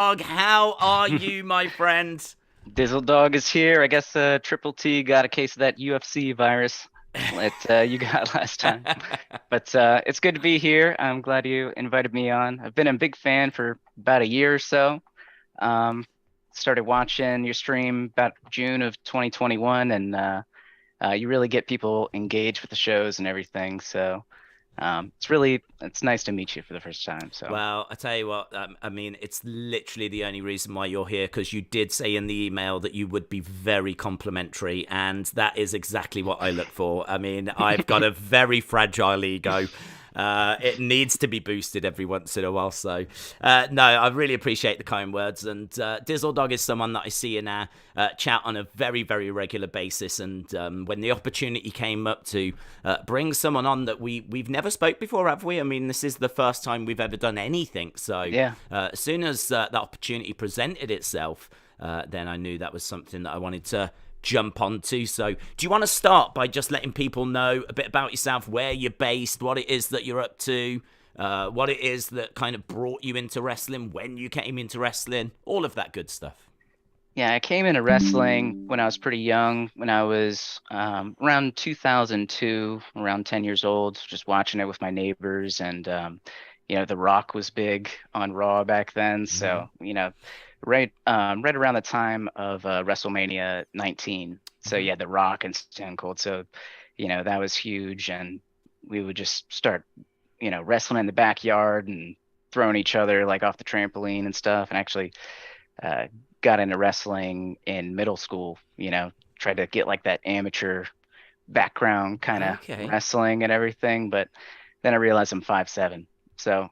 Dog, how are you, my friend? Dizzle Dog is here. I guess Triple T got a case of that UFC virus that you got last time. But it's good to be here. I'm glad you invited me on. I've been a big fan for about a year or so. Um, Started watching your stream about June of 2021, and you really get people engaged with the shows and everything. So it's nice to meet you for the first time. So Well, I tell you what, I mean, it's literally the only reason why you're here because you did say in the email that you would be very complimentary, and that is exactly what I look for. I mean, I've got a very fragile ego. It needs to be boosted every once in a while. So, no, I really appreciate the kind words. And Dizzle Dog is someone that I see in our chat on a very, very regular basis. And when the opportunity came up to bring someone on that we've never spoke before, have we? I mean, this is the first time we've ever done anything. So, yeah. as soon as that opportunity presented itself, then I knew that was something that I wanted to jump onto. So do you want to start by just letting people know a bit about yourself, where you're based, what it is that you're up to, what it is that kind of brought you into wrestling, when you came into wrestling, all of that good stuff? Yeah, I came into wrestling when I was pretty young, when I was around 2002, around 10 years old, just watching it with my neighbors. And, The Rock was big on Raw back then. Mm-hmm. So, right around the time of WrestleMania 19. So, Mm-hmm. yeah, The Rock and Stone Cold. So, that was huge. And we would just start, wrestling in the backyard and throwing each other like off the trampoline and stuff. And actually, uh, got into wrestling in middle school, tried to get like that amateur background kind of Okay. wrestling and everything. But then I realized I'm 5'7". So,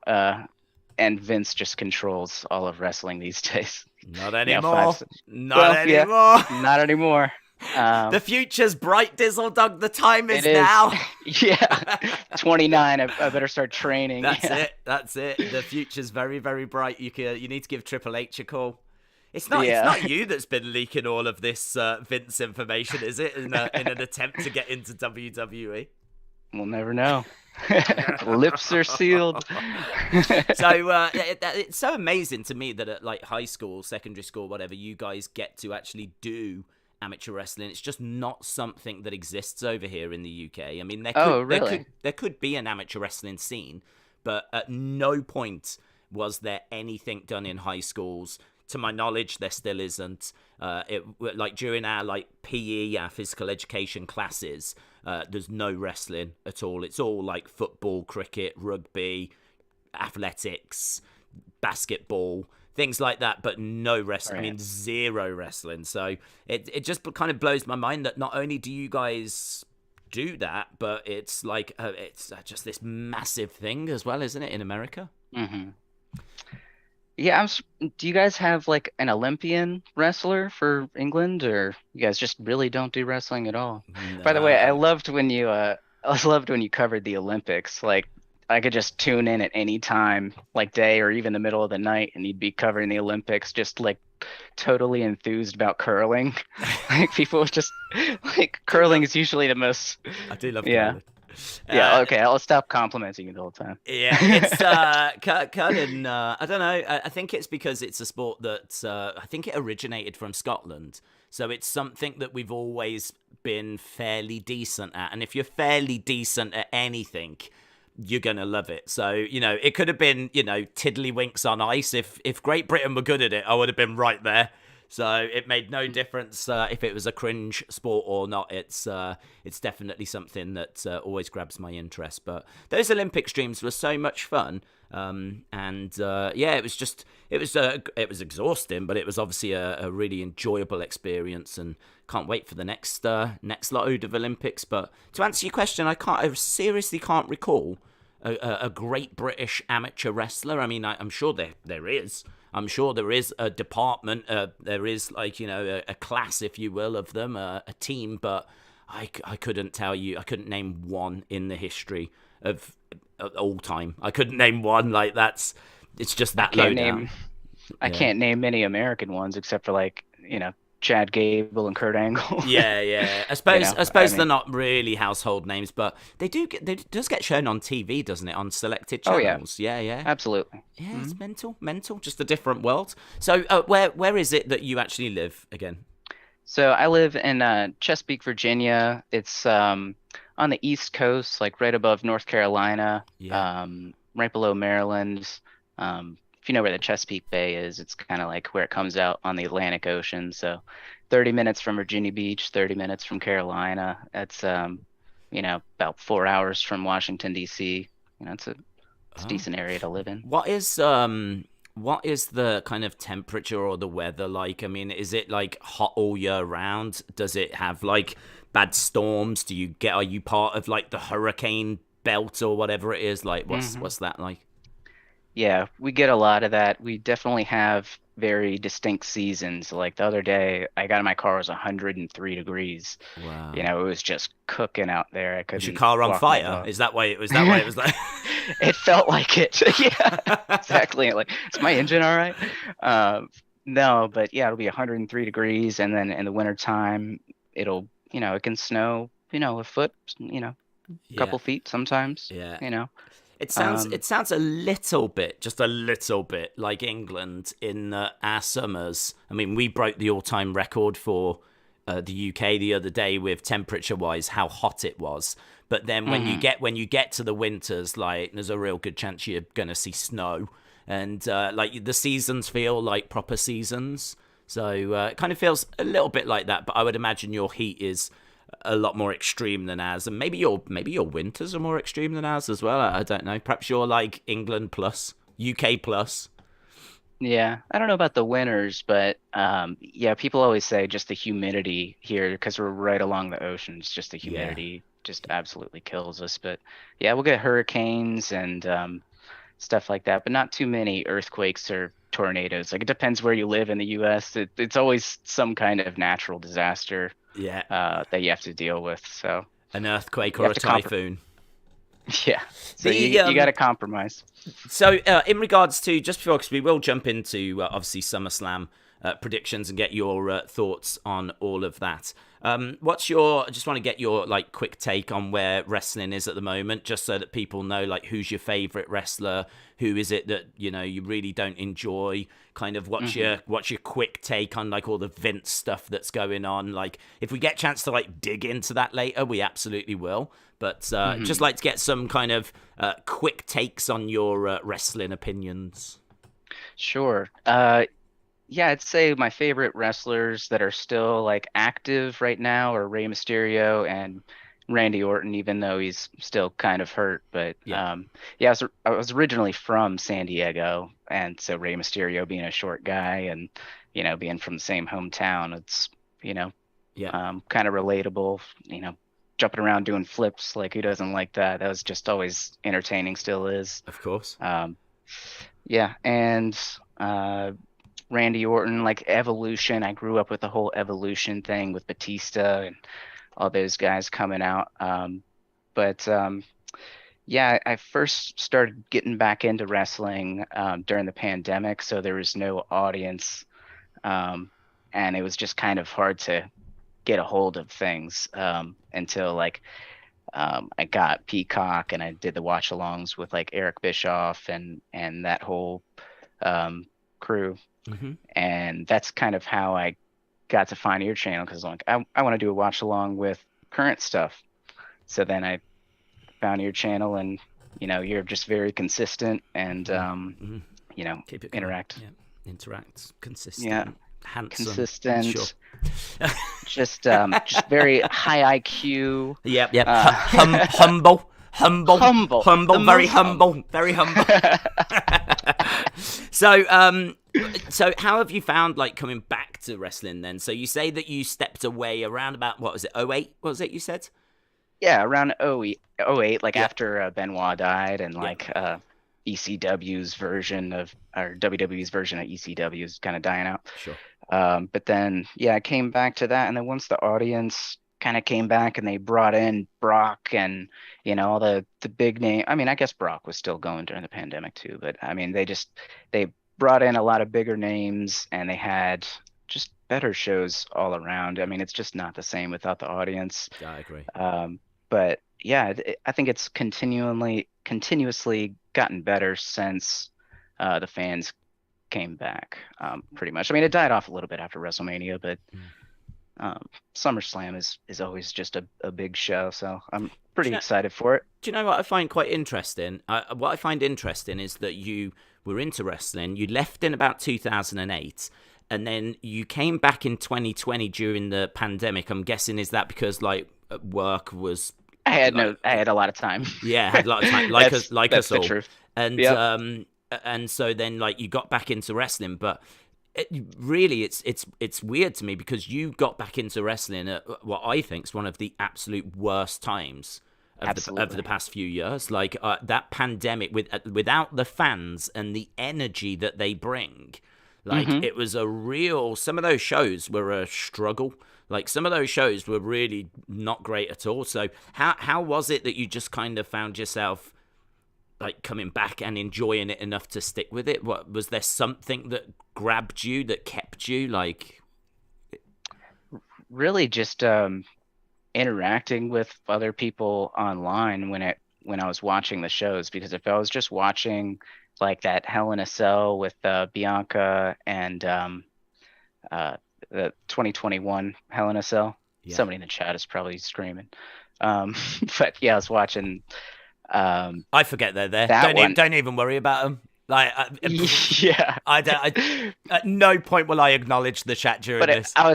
and Vince just controls all of wrestling these days. Not Five. anymore. Not Well, yeah, anymore. not anymore. The future's bright, Dizzle Dog. The time It is is, now. yeah, 29. I better start training. That's Yeah, it. That's it. The future's very, very bright. You need to give Triple H a call. It's yeah. not you that's been leaking all of this Vince information, is it? In an attempt to get into WWE. We'll never know. Lips are sealed. So it's so amazing to me that at like high school, secondary school, whatever, you guys get to actually do amateur wrestling. It's just not something that exists over here in the UK. I mean, Oh, really? there could be an amateur wrestling scene, but at no point was there anything done in high schools. To my knowledge, there still isn't. It like during our like PE, our physical education classes, there's no wrestling at all. It's all like football, cricket, rugby, athletics, basketball, things like that, but no wrestling. I Right. mean, zero wrestling. So it just kind of blows my mind that not only do you guys do that, but it's like it's just this massive thing as well, isn't it, in America? Hmm. Yeah, do you guys have like an Olympian wrestler for England, or you guys just really don't do wrestling at all? By the way, I No. loved when you I loved when you covered the Olympics. Like I could just tune in at any time, like day or even the middle of the night, and you'd be covering the Olympics, just like totally enthused about curling. Like people just like Do curling love. is usually the most, I do love yeah. curling. Yeah, Uh, okay, I'll stop complimenting you the whole time. Yeah, it's curling. I don't know. I think it's because it's a sport that I think it originated from Scotland, so it's something that we've always been fairly decent at. And if you're fairly decent at anything, you're gonna love it. So it could have been tiddlywinks on ice. If Great Britain were good at it, I would have been right there. So it made no difference if it was a cringe sport or not. It's definitely something that always grabs my interest. But those Olympic streams were so much fun, and yeah, it was exhausting, but it was obviously a really enjoyable experience, and can't wait for the next load of Olympics. But to answer your question, I seriously can't recall a great British amateur wrestler. I mean, I'm sure there is. I'm sure there is a department, there is like, a class, if you will, of them, a team, but I couldn't tell you, I couldn't name one in the history of all time. I couldn't name one, like it's just I that low can't down. name I Yeah. can't name many American ones except for like, Chad Gable and Kurt Angle. Yeah, yeah. I You suppose know, I I suppose they're mean, not really household names, but they does get shown on TV, doesn't it? On selected oh yeah, channels. Yeah, yeah. absolutely. Yeah, Hmm. it's mental. Just a different world. So, where is it that you actually live again? So I live in Chesapeake, Virginia. It's on the East Coast, like right above North Carolina, Yeah. right below Maryland. If you know where the Chesapeake Bay is, it's kind of like where it comes out on the Atlantic Ocean. So 30 minutes from Virginia Beach, 30 minutes from Carolina. That's about 4 hours from Washington, D.C. It's a Oh. decent area to live in. What is the kind of temperature or the weather like? I mean, is it like hot all year round? Does it have like bad storms? Are you part of like the hurricane belt or whatever it is? Like Hmm. what's that like? Yeah, we get a lot of that. We definitely have very distinct seasons. Like the other day, I got in my car, it was 103 degrees. Wow. It was just cooking out there. I Was your couldn't car on walk my fire? dog. Is that why it was that way it was like It felt like it. Yeah, exactly. Like, is my engine all right? No, but yeah, it'll be 103 degrees, and then in the wintertime, it can snow, a foot, a Yeah, couple feet sometimes, yeah. you know. It Um, sounds a little bit, just a little bit like England in our summers. I mean, we broke the all-time record for the UK the other day with temperature-wise how hot it was. But then mhm. when you get to the winters, like there's a real good chance you're gonna see snow, and like the seasons feel like proper seasons. So it kind of feels a little bit like that. But I would imagine your heat is a lot more extreme than ours, and maybe your winters are more extreme than ours as well. I don't know. Perhaps you're like England plus UK plus. Yeah, I don't know about the winters, but yeah, people always say just the humidity here because we're right along the oceans. Just the Yeah, humidity just absolutely kills us. But yeah, we'll get hurricanes and stuff like that, but not too many earthquakes or tornadoes. Like it depends where you live in the U.S. It's always some kind of natural disaster yeah. that you have to deal with. So An earthquake you or have a to compromise. typhoon. Yeah, so The you got to compromise. So, in regards to just before, because we will jump into obviously SummerSlam predictions and get your thoughts on all of that. What's your? I just want to get your like quick take on where wrestling is at the moment, just so that people know like who's your favorite wrestler, who is it that you really don't enjoy. Kind of Hmm. what's your quick take on like all the Vince stuff that's going on. Like if we get a chance to like dig into that later, we absolutely will. But just Hmm. like to get some kind of quick takes on your wrestling opinions. Sure. Yeah, I'd say my favorite wrestlers that are still like active right now are Rey Mysterio and Randy Orton, even though he's still kind of hurt. But Yeah, yeah, I was originally from San Diego, and so Rey Mysterio being a short guy and being from the same hometown, it's you know yeah, kind of relatable. Jumping around doing flips, like who doesn't like that? That was just always entertaining, still is. of course. Um, yeah, and uh, Randy Orton, like Evolution. I grew up with the whole Evolution thing with Batista and all those guys coming out. But yeah, I first started getting back into wrestling during the pandemic, so there was no audience, um, and it was just kind of hard to get a hold of things until like I got Peacock and I did the watch alongs with like Eric Bischoff and that whole um, crew, Hmm. and that's kind of how I got to find your channel because like I want to do a watch along with current stuff. So then I found your channel and you're just very consistent and Hmm. Keep it going. interact. Yeah, interact, Yeah, consistent, handsome. Sure. consistent, just very high IQ, Yep, yep. uh, humble, the Very most humble. humble, very humble. so, so how have you found like coming back to wrestling then? So you say that you stepped away around about what was it, 08? What was it you said? Yeah, around '08, like Yep, after Benoit died and yep, like ECW's version of or WWE's version of ECW is kind of dying out. sure. But then, yeah, I came back to that, and then once the audience kind of came back and they brought in Brock and all the big name. I mean, I guess Brock was still going during the pandemic too, but I mean, they brought in a lot of bigger names, and they had just better shows all around. I mean, it's just not the same without the audience. Yeah, I agree. But yeah, I think it's continuously gotten better since the fans came back. Pretty much. I mean, it died off a little bit after WrestleMania, but Mm. um, SummerSlam is always just a big show, so I'm Do pretty you know, excited for it. do you know what I find quite interesting? What I find interesting is that you were into wrestling. You left in about 2008, and then you came back in 2020 during the pandemic. I'm guessing, is that because like work was like, I had a lot of time. yeah, had a lot of time, like That's us the all, truth. and Yep. so then like you got back into wrestling, but really it's weird to me because you got back into wrestling at what I think is one of the absolute worst times of the Absolutely. past few years. Like that pandemic without the fans and the energy that they bring, like Hmm. it was a real. Some of those shows were a struggle. Like some of those shows were really not great at all. So how was it that you just kind of found yourself like coming back and enjoying it enough to stick with it? What was there something that grabbed you, that kept you like? Really just interacting with other people online when I was watching the shows, because if I was just watching like that Hell in a Cell with Bianca and uh the 2021 Hell in a Cell, Yeah. somebody in the chat is probably screaming. Um but yeah, I was watching I forget they're there. that one. Don't even worry about them. Like Yeah. I don't. At no point will I acknowledge the chat during But this. I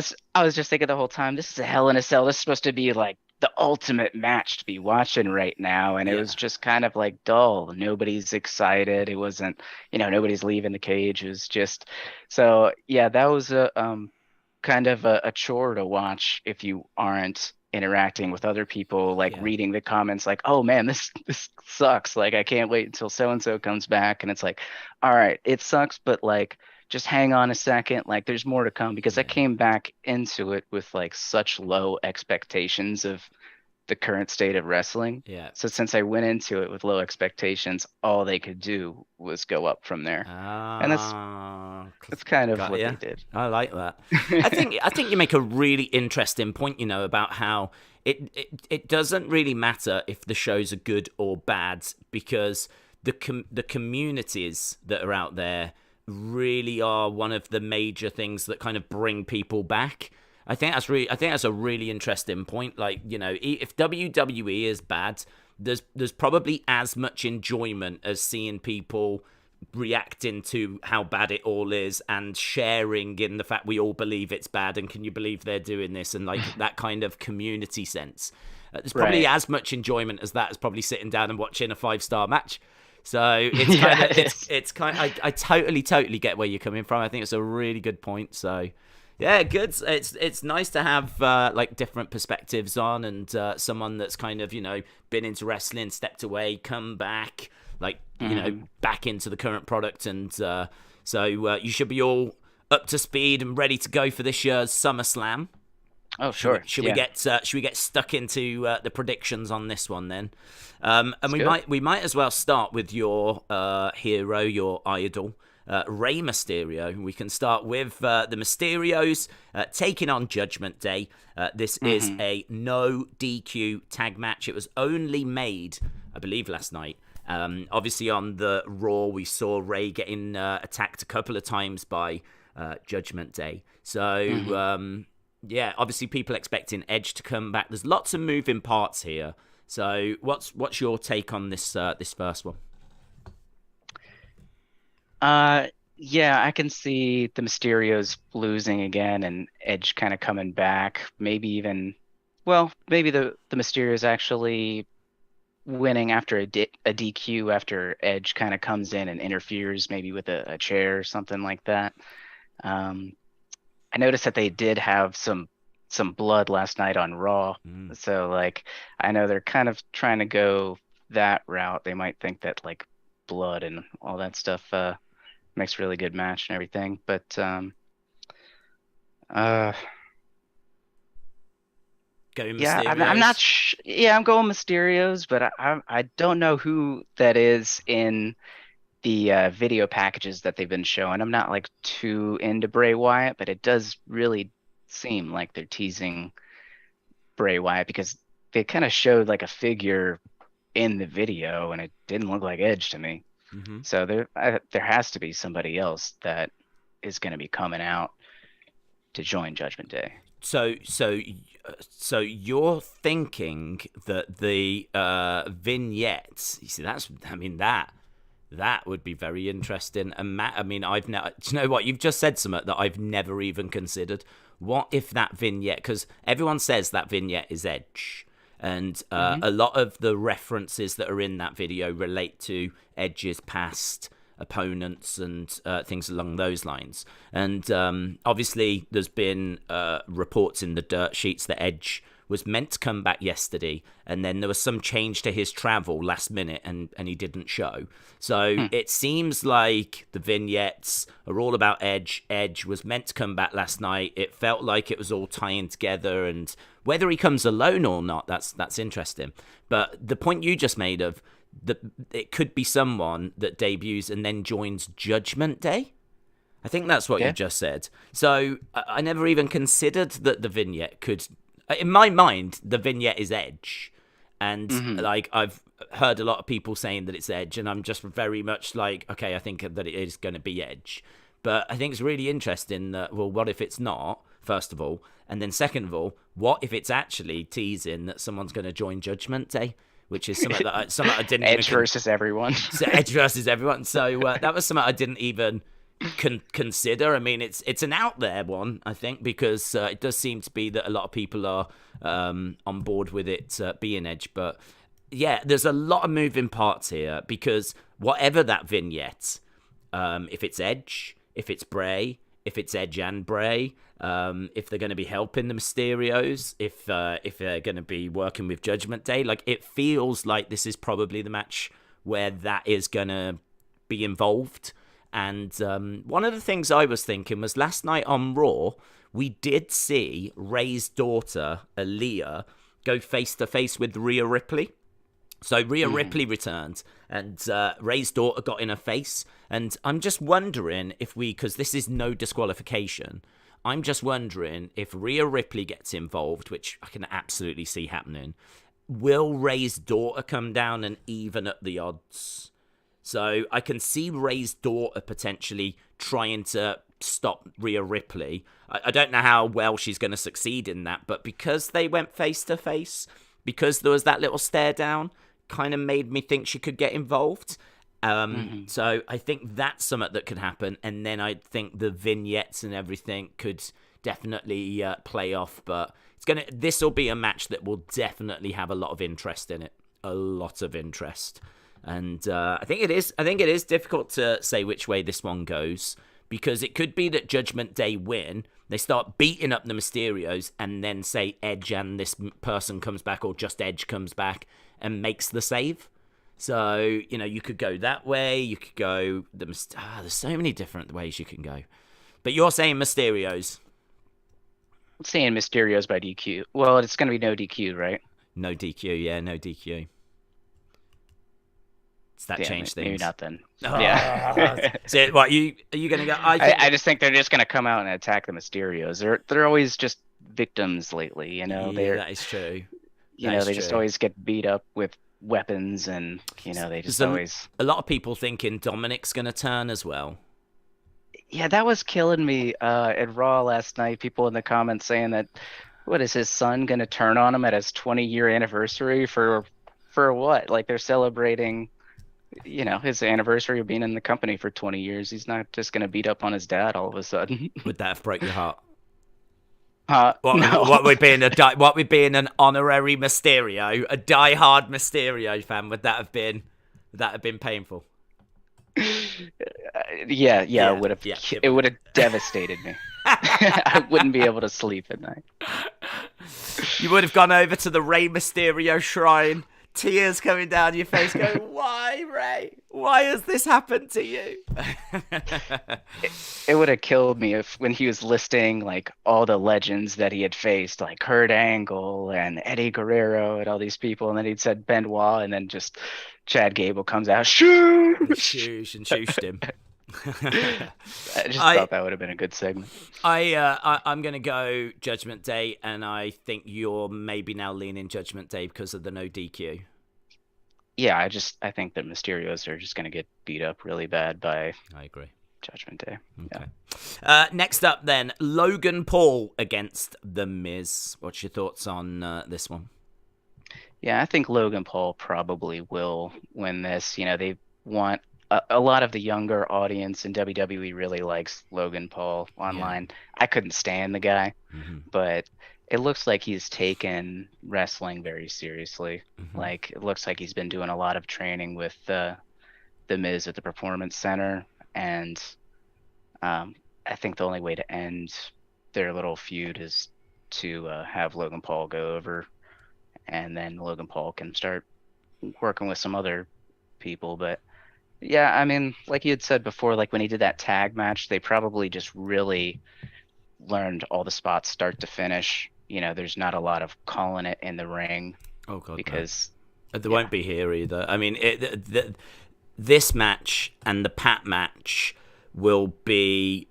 was just thinking the whole time, this is a Hell in a Cell. This is supposed to be like the ultimate match to be watching right now, and it was Yeah. just kind of like dull. Nobody's excited. It wasn't, nobody's leaving the cage. It was just, so yeah, that was a kind of a chore to watch if you aren't interacting with other people, like Yeah. reading the comments, like, oh man, this sucks. Like I can't wait until so and so comes back, and it's like, all right, it sucks, but like just hang on a second, like there's more to come, because I Yeah. came back into it with like such low expectations of the current state of wrestling. Yeah. So since I went into it with low expectations, all they could do was go up from there. And Ah, that's kind of got what ya. they did. I like that. I think you make a really interesting point. You know about how it doesn't really matter if the shows are good or bad because the communities that are out there really are one of the major things that kind of bring people back. I think that's a really interesting point. Like, you know, if WWE is bad, there's probably as much enjoyment as seeing people reacting to how bad it all is and sharing in the fact we all believe it's bad and can you believe they're doing this, and like that kind of community sense. There's probably Right. as much enjoyment as that as probably sitting down and watching a 5-star match. So it's kind Yeah, of it is. it's kind of, I totally get where you're coming from. I think it's a really good point. So yeah, good. It's nice to have like different perspectives on, and someone that's kind of, you know, been into wrestling, stepped away, come back, like, you know, Mhm. back into the current product, and so you should be all up to speed and ready to go for this year's SummerSlam. Oh, sure. Yeah, Should we get stuck into the predictions on this one then? And let's do it. we might as well start with your hero, your idol, Rey Mysterio. We can start with the Mysterios taking on Judgment Day. This is Hmm. a no DQ tag match. It was only made, I believe, last night. Obviously, on the Raw, we saw Rey getting attacked a couple of times by Judgment Day. So, Hmm. yeah, obviously, people expecting Edge to come back. There's lots of moving parts here. So, what's your take on this first one? Yeah, I can see the Mysterios losing again and Edge kind of coming back. Maybe even, well, maybe the Mysterios actually winning after a DQ after Edge kind of comes in and interferes, maybe with a chair or something like that. Um, I noticed that they did have some blood last night on Raw, Mm. so like I know they're kind of trying to go that route. They might think that like blood and all that stuff makes a really good match and everything, but uh, Going yeah, I'm not Mysterios. yeah, I'm going Mysterios, but I don't know who that is in the video packages that they've been showing, I'm not like too into Bray Wyatt, but it does really seem like they're teasing Bray Wyatt because they kind of showed like a figure in the video and it didn't look like Edge to me. Mm-hmm. So there has to be somebody else that is going to be coming out to join Judgment Day. So you're thinking that the vignettes? You see, that would be very interesting. And Matt, I mean, do you know what? You've just said something that I've never even considered. What if that vignette? Because everyone says that vignette is Edge. And a lot of the references that are in that video relate to Edge's past opponents and things along those lines. And obviously, there's been reports in the dirt sheets that Edge was meant to come back yesterday, and then there was some change to his travel last minute, and he didn't show. So it seems like the vignettes are all about Edge. Edge was meant to come back last night. It felt like it was all tying together, and whether he comes alone or not, that's interesting. But the point you just made of it could be someone that debuts and then joins Judgment Day. I think that's what you just said. So I never even considered that the vignette could. In my mind, the vignette is Edge, and like I've heard a lot of people saying that it's Edge, and I'm just very much like, okay, I think that it is going to be Edge. But I think it's really interesting that, well, what if it's not? First of all, and then second of all, what if it's actually teasing that someone's going to join Judgment Day? Which is something that I didn't Edge versus everyone. So Edge versus everyone. So that was something I didn't even consider. I mean, it's an out there one, I think, because it does seem to be that a lot of people are on board with it being Edge. But yeah, there's a lot of moving parts here because whatever that vignette, if it's Edge, if it's Bray, if it's Edge and Bray, if they're going to be helping the Mysterios, if they're going to be working with Judgment Day, like it feels like this is probably the match where that is going to be involved. And one of the things I was thinking was last night on Raw, we did see Ray's daughter, Aaliyah, go face-to-face with Rhea Ripley. So Rhea Ripley returned, and Ray's daughter got in her face. And I'm just wondering if because this is no disqualification, I'm just wondering if Rhea Ripley gets involved, which I can absolutely see happening, will Ray's daughter come down and even up the odds? So I can see Ray's daughter potentially trying to stop Rhea Ripley. I don't know how well she's going to succeed in that, but because they went face-to-face, because there was that little stare down, kind of made me think she could get involved. So I think that's something that could happen, and then I think the vignettes and everything could definitely play off. But this will be a match that will definitely have a lot of interest in it, a lot of interest, and I think it is difficult to say which way this one goes because it could be that Judgment Day win, they start beating up the Mysterios, and then say Edge and this person comes back, or just Edge comes back and makes the save. So, you could go that way. You could go there's so many different ways you can go. But you're saying Mysterios. I'm saying Mysterios by DQ. Well, it's going to be no DQ, right? No DQ, yeah, no DQ. Does that change things? Maybe not then. Oh, yeah. So, what, are you going to go? I just think they're just going to come out and attack the Mysterios. They're always just victims lately, Yeah, that is true. They just always get beat up with weapons, and they just always. A lot of people thinking Dominic's going to turn as well. Yeah, that was killing me at Raw last night. People in the comments saying that, what is his son going to turn on him at his 20-year anniversary for what? Like they're celebrating, his anniversary of being in the company for 20 years. He's not just going to beat up on his dad all of a sudden. Would that have broke your heart? No. What would be an honorary Mysterio, a die-hard Mysterio fan? Would that have been painful? Yeah, it would have. It would have devastated me. I wouldn't be able to sleep at night. You would have gone over to the Rey Mysterio shrine, tears coming down your face, going, "Why, Ray? Why has this happened to you?" It would have killed me if when he was listing like all the legends that he had faced, like Kurt Angle and Eddie Guerrero and all these people, and then he'd said Benoit, and then just Chad Gable comes out, shoosh, Shoosh and shooshed him. I just thought that would have been a good segment. I'm gonna go Judgment Day, and I think you're maybe now leaning Judgment Day because of the no DQ. Yeah, I think that Mysterios are just gonna get beat up really bad by. I agree. Judgment Day. Okay. Yeah. Next up, then, Logan Paul against The Miz. What's your thoughts on this one? Yeah, I think Logan Paul probably will win this. You know, they want a lot of the younger audience in WWE really likes Logan Paul online. Yeah. I couldn't stand the guy, but it looks like he's taken wrestling very seriously. Like, it looks like he's been doing a lot of training with The Miz at the Performance Center. And I think the only way to end their little feud is to have Logan Paul go over, and then Logan Paul can start working with some other people. But yeah, I mean, like you had said before, like when he did that tag match, they probably just really learned all the spots start to finish. You know, there's not a lot of calling it in the ring. Oh God, because there won't be here either. I mean, this match and the Pat match will be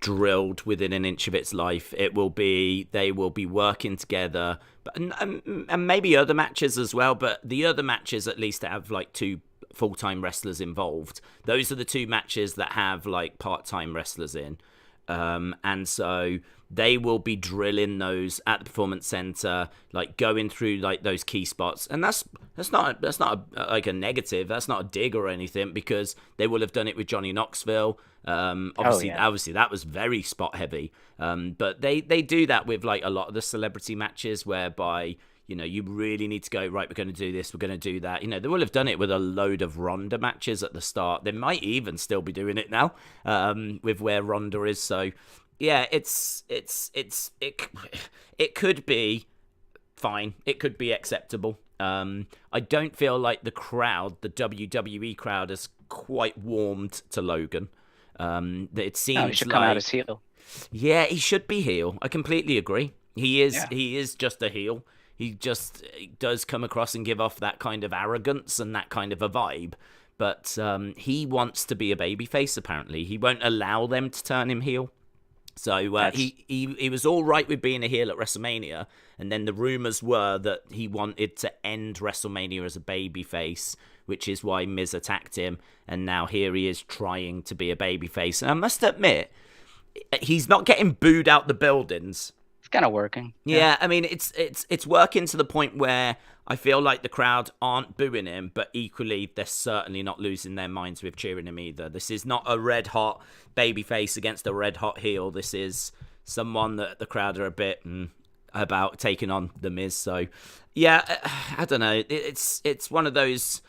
drilled within an inch of its life. They will be working together, and maybe other matches as well. But the other matches, at least, that have like two full-time wrestlers involved. Those are the two matches that have like part-time wrestlers in, and so they will be drilling those at the Performance Center, like going through like those key spots. And that's not like a negative. That's not a dig or anything, because they will have done it with Johnny Knoxville. Obviously that was very spot heavy. But they do that with like a lot of the celebrity matches, whereby, you know, you really need to go, right, we're going to do this, we're going to do that. You know, they will have done it with a load of Ronda matches at the start. They might even still be doing it now, with where Ronda is. So yeah, it could be fine. It could be acceptable. I don't feel like the WWE crowd has quite warmed to Logan. It seems he should come out as heel. Yeah, he should be heel. I completely agree. He is. Yeah. He is just a heel. He does come across and give off that kind of arrogance and that kind of a vibe. But he wants to be a babyface. Apparently, he won't allow them to turn him heel. So he was all right with being a heel at WrestleMania, and then the rumors were that he wanted to end WrestleMania as a babyface, which is why Miz attacked him, and now here he is trying to be a babyface. And I must admit, he's not getting booed out the buildings. It's kind of working. Yeah, I mean, it's working to the point where I feel like the crowd aren't booing him, but equally, they're certainly not losing their minds with cheering him either. This is not a red-hot babyface against a red-hot heel. This is someone that the crowd are a bit about taking on The Miz. So, yeah, I don't know. It's one of those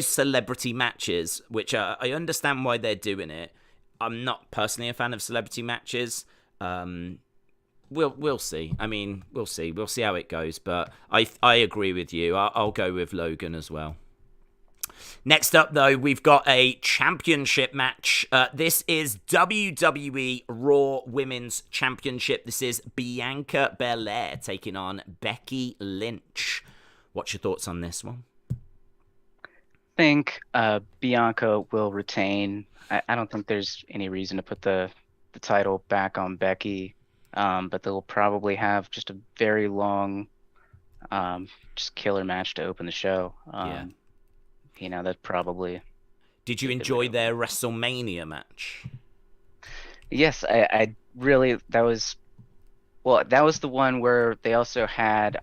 celebrity matches, which I understand why they're doing it. I'm not personally a fan of celebrity matches. We'll see. I mean, we'll see. We'll see how it goes. But I agree with you. I'll go with Logan as well. Next up, though, we've got a championship match. This is WWE Raw Women's Championship. This is Bianca Belair taking on Becky Lynch. What's your thoughts on this one? I think Bianca will retain. I don't think there's any reason to put the title back on Becky. But they'll probably have just a very long, just killer match to open the show. You know, that probably. Did you enjoy their WrestleMania match? Yes, I really. That was the one where they also had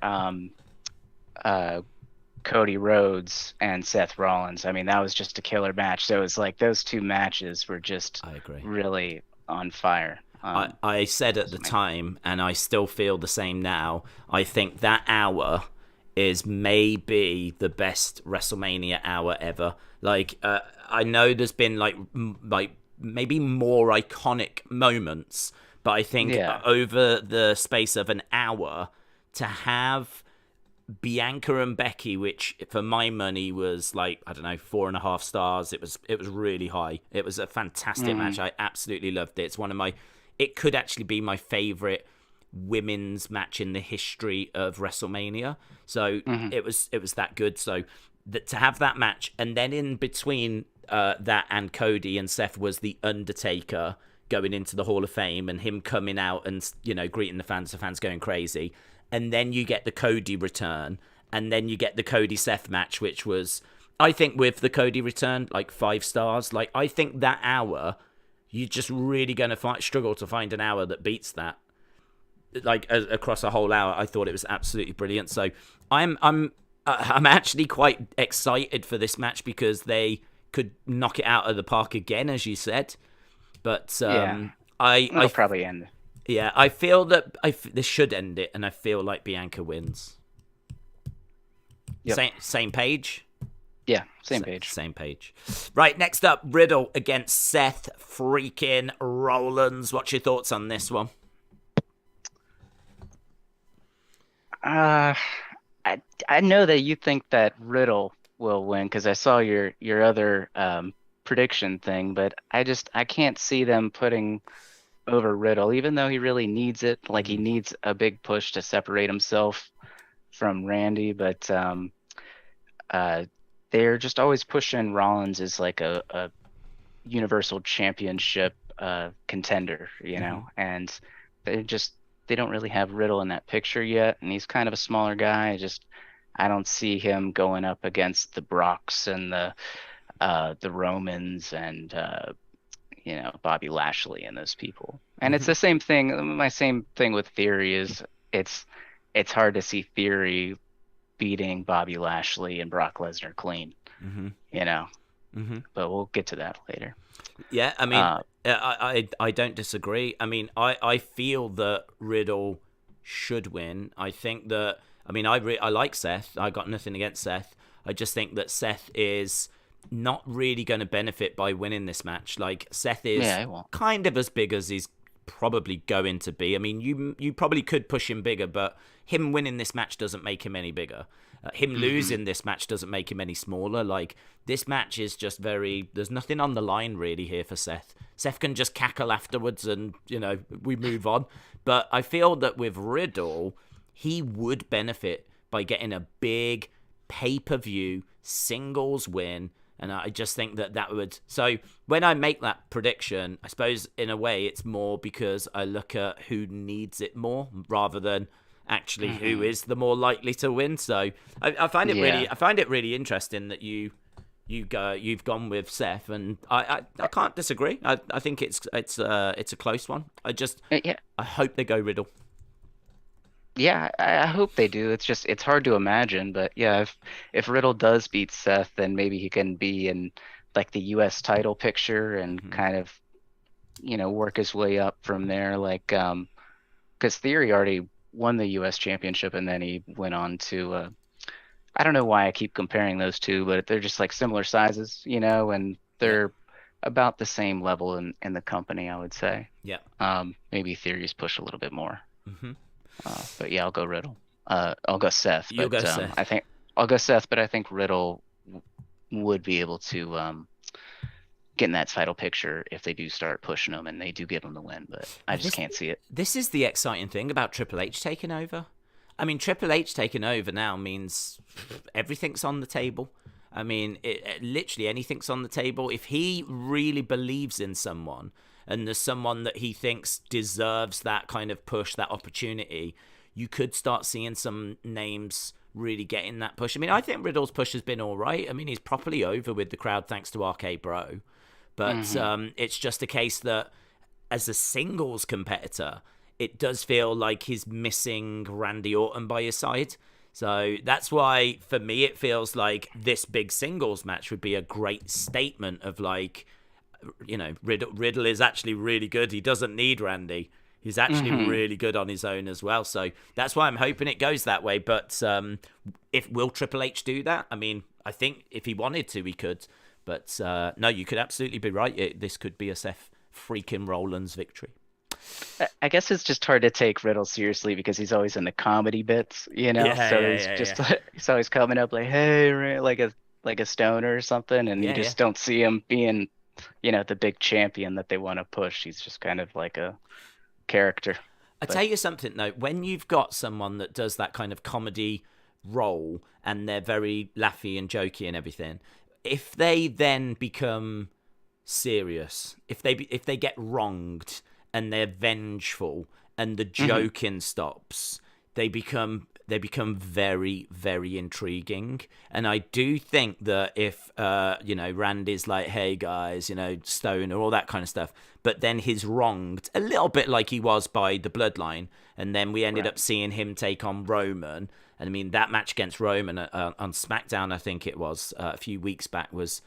Cody Rhodes and Seth Rollins. I mean, that was just a killer match. So it was like those two matches were just really on fire. I said at the time, and I still feel the same now, I think that hour is maybe the best WrestleMania hour ever. Like, I know there's been like maybe more iconic moments, but I think over the space of an hour, to have Bianca and Becky, which for my money was like, I don't know, 4.5 stars. It was really high. It was a fantastic match. I absolutely loved it. It's it could actually be my favorite women's match in the history of WrestleMania. So it was that good. So to have that match, and then in between that and Cody and Seth was the Undertaker going into the Hall of Fame and him coming out and, you know, greeting the fans going crazy. And then you get the Cody return, and then you get the Cody Seth match, which was, I think, with the Cody return, like 5 stars. Like, I think that hour, you're just really going to struggle to find an hour that beats that. Like, across a whole hour, I thought it was absolutely brilliant. So I'm actually quite excited for this match because they could knock it out of the park again, as you said. But It'll probably end. Yeah, I feel that this should end it, and I feel like Bianca wins. Yep. Same page? Yeah, same page. Same page. Right, next up, Riddle against Seth freaking Rollins. What's your thoughts on this one? I know that you think that Riddle will win because I saw your other prediction thing, but I can't see them putting over Riddle, even though he really needs it. Like, he needs a big push to separate himself from Randy, but they're just always pushing Rollins as like a Universal Championship contender, you know, and they don't really have Riddle in that picture yet, and he's kind of a smaller guy. I don't see him going up against the Brocks and the Romans and Bobby Lashley and those people. And it's the same thing. My same thing with Theory is it's hard to see Theory beating Bobby Lashley and Brock Lesnar clean, you know. But we'll get to that later. Yeah, I mean, I don't disagree. I mean, I feel that Riddle should win. I think that, I mean, I like Seth. I got nothing against Seth. I just think that Seth is not really going to benefit by winning this match. Like, Seth is kind of as big as he's probably going to be. I mean, you probably could push him bigger, but him winning this match doesn't make him any bigger. Him losing this match doesn't make him any smaller. Like, this match is just there's nothing on the line really here for Seth. Seth can just cackle afterwards and, you know, we move on. But I feel that with Riddle, he would benefit by getting a big pay-per-view singles win. And I just think that would... So when I make that prediction, I suppose in a way it's more because I look at who needs it more rather than actually who is the more likely to win. So I find it really interesting that you've gone with Seth, and I can't disagree. I think it's a close one. I hope they go Riddle. Yeah, I hope they do. It's hard to imagine, but yeah, if Riddle does beat Seth, then maybe he can be in like the U.S. title picture and kind of, you know, work his way up from there. Like, because Theory already won the U.S. championship, and then he went on to, I don't know why I keep comparing those two, but they're just like similar sizes, you know, and they're about the same level in the company, I would say. Yeah. Maybe Theory's push a little bit more. But yeah, I'll go Riddle. I'll go Seth. You'll go Seth. I think I'll go Seth, but I think Riddle would be able to get in that title picture if they do start pushing him and they do give him the win. But I just can't see it. This is the exciting thing about Triple H taking over. I mean, Triple H taking over now means everything's on the table. I mean, literally anything's on the table. If he really believes in someone, and there's someone that he thinks deserves that kind of push, that opportunity, you could start seeing some names really getting that push. I mean, I think Riddle's push has been all right. I mean, he's properly over with the crowd thanks to RK Bro. But it's just a case that as a singles competitor, it does feel like he's missing Randy Orton by his side. So that's why, for me, it feels like this big singles match would be a great statement of, like, you know, Riddle is actually really good. He doesn't need Randy. He's actually really good on his own as well. So that's why I'm hoping it goes that way. But will Triple H do that? I mean, I think if he wanted to, he could. But no, you could absolutely be right. This could be a Seth freaking Rollins victory. I guess it's just hard to take Riddle seriously because he's always in the comedy bits, you know? Yeah, So yeah, he's yeah, just yeah. he's always coming up like, hey, like a stoner or something, and you Yeah, yeah. just don't see him being, the big champion that they want to push. He's just kind of like a character. I But tell you something though, when you've got someone that does that kind of comedy role and they're very laughy and jokey and everything, if they then become serious, if they get wronged and they're vengeful and the hmm joking stops, they become very, very intriguing. And I do think that if Randy's like, hey guys, stoner, all that kind of stuff, but then he's wronged a little bit like he was by the bloodline, and then we ended right. up seeing him take on Roman. And I mean, that match against Roman on SmackDown, I think it was a few weeks back, was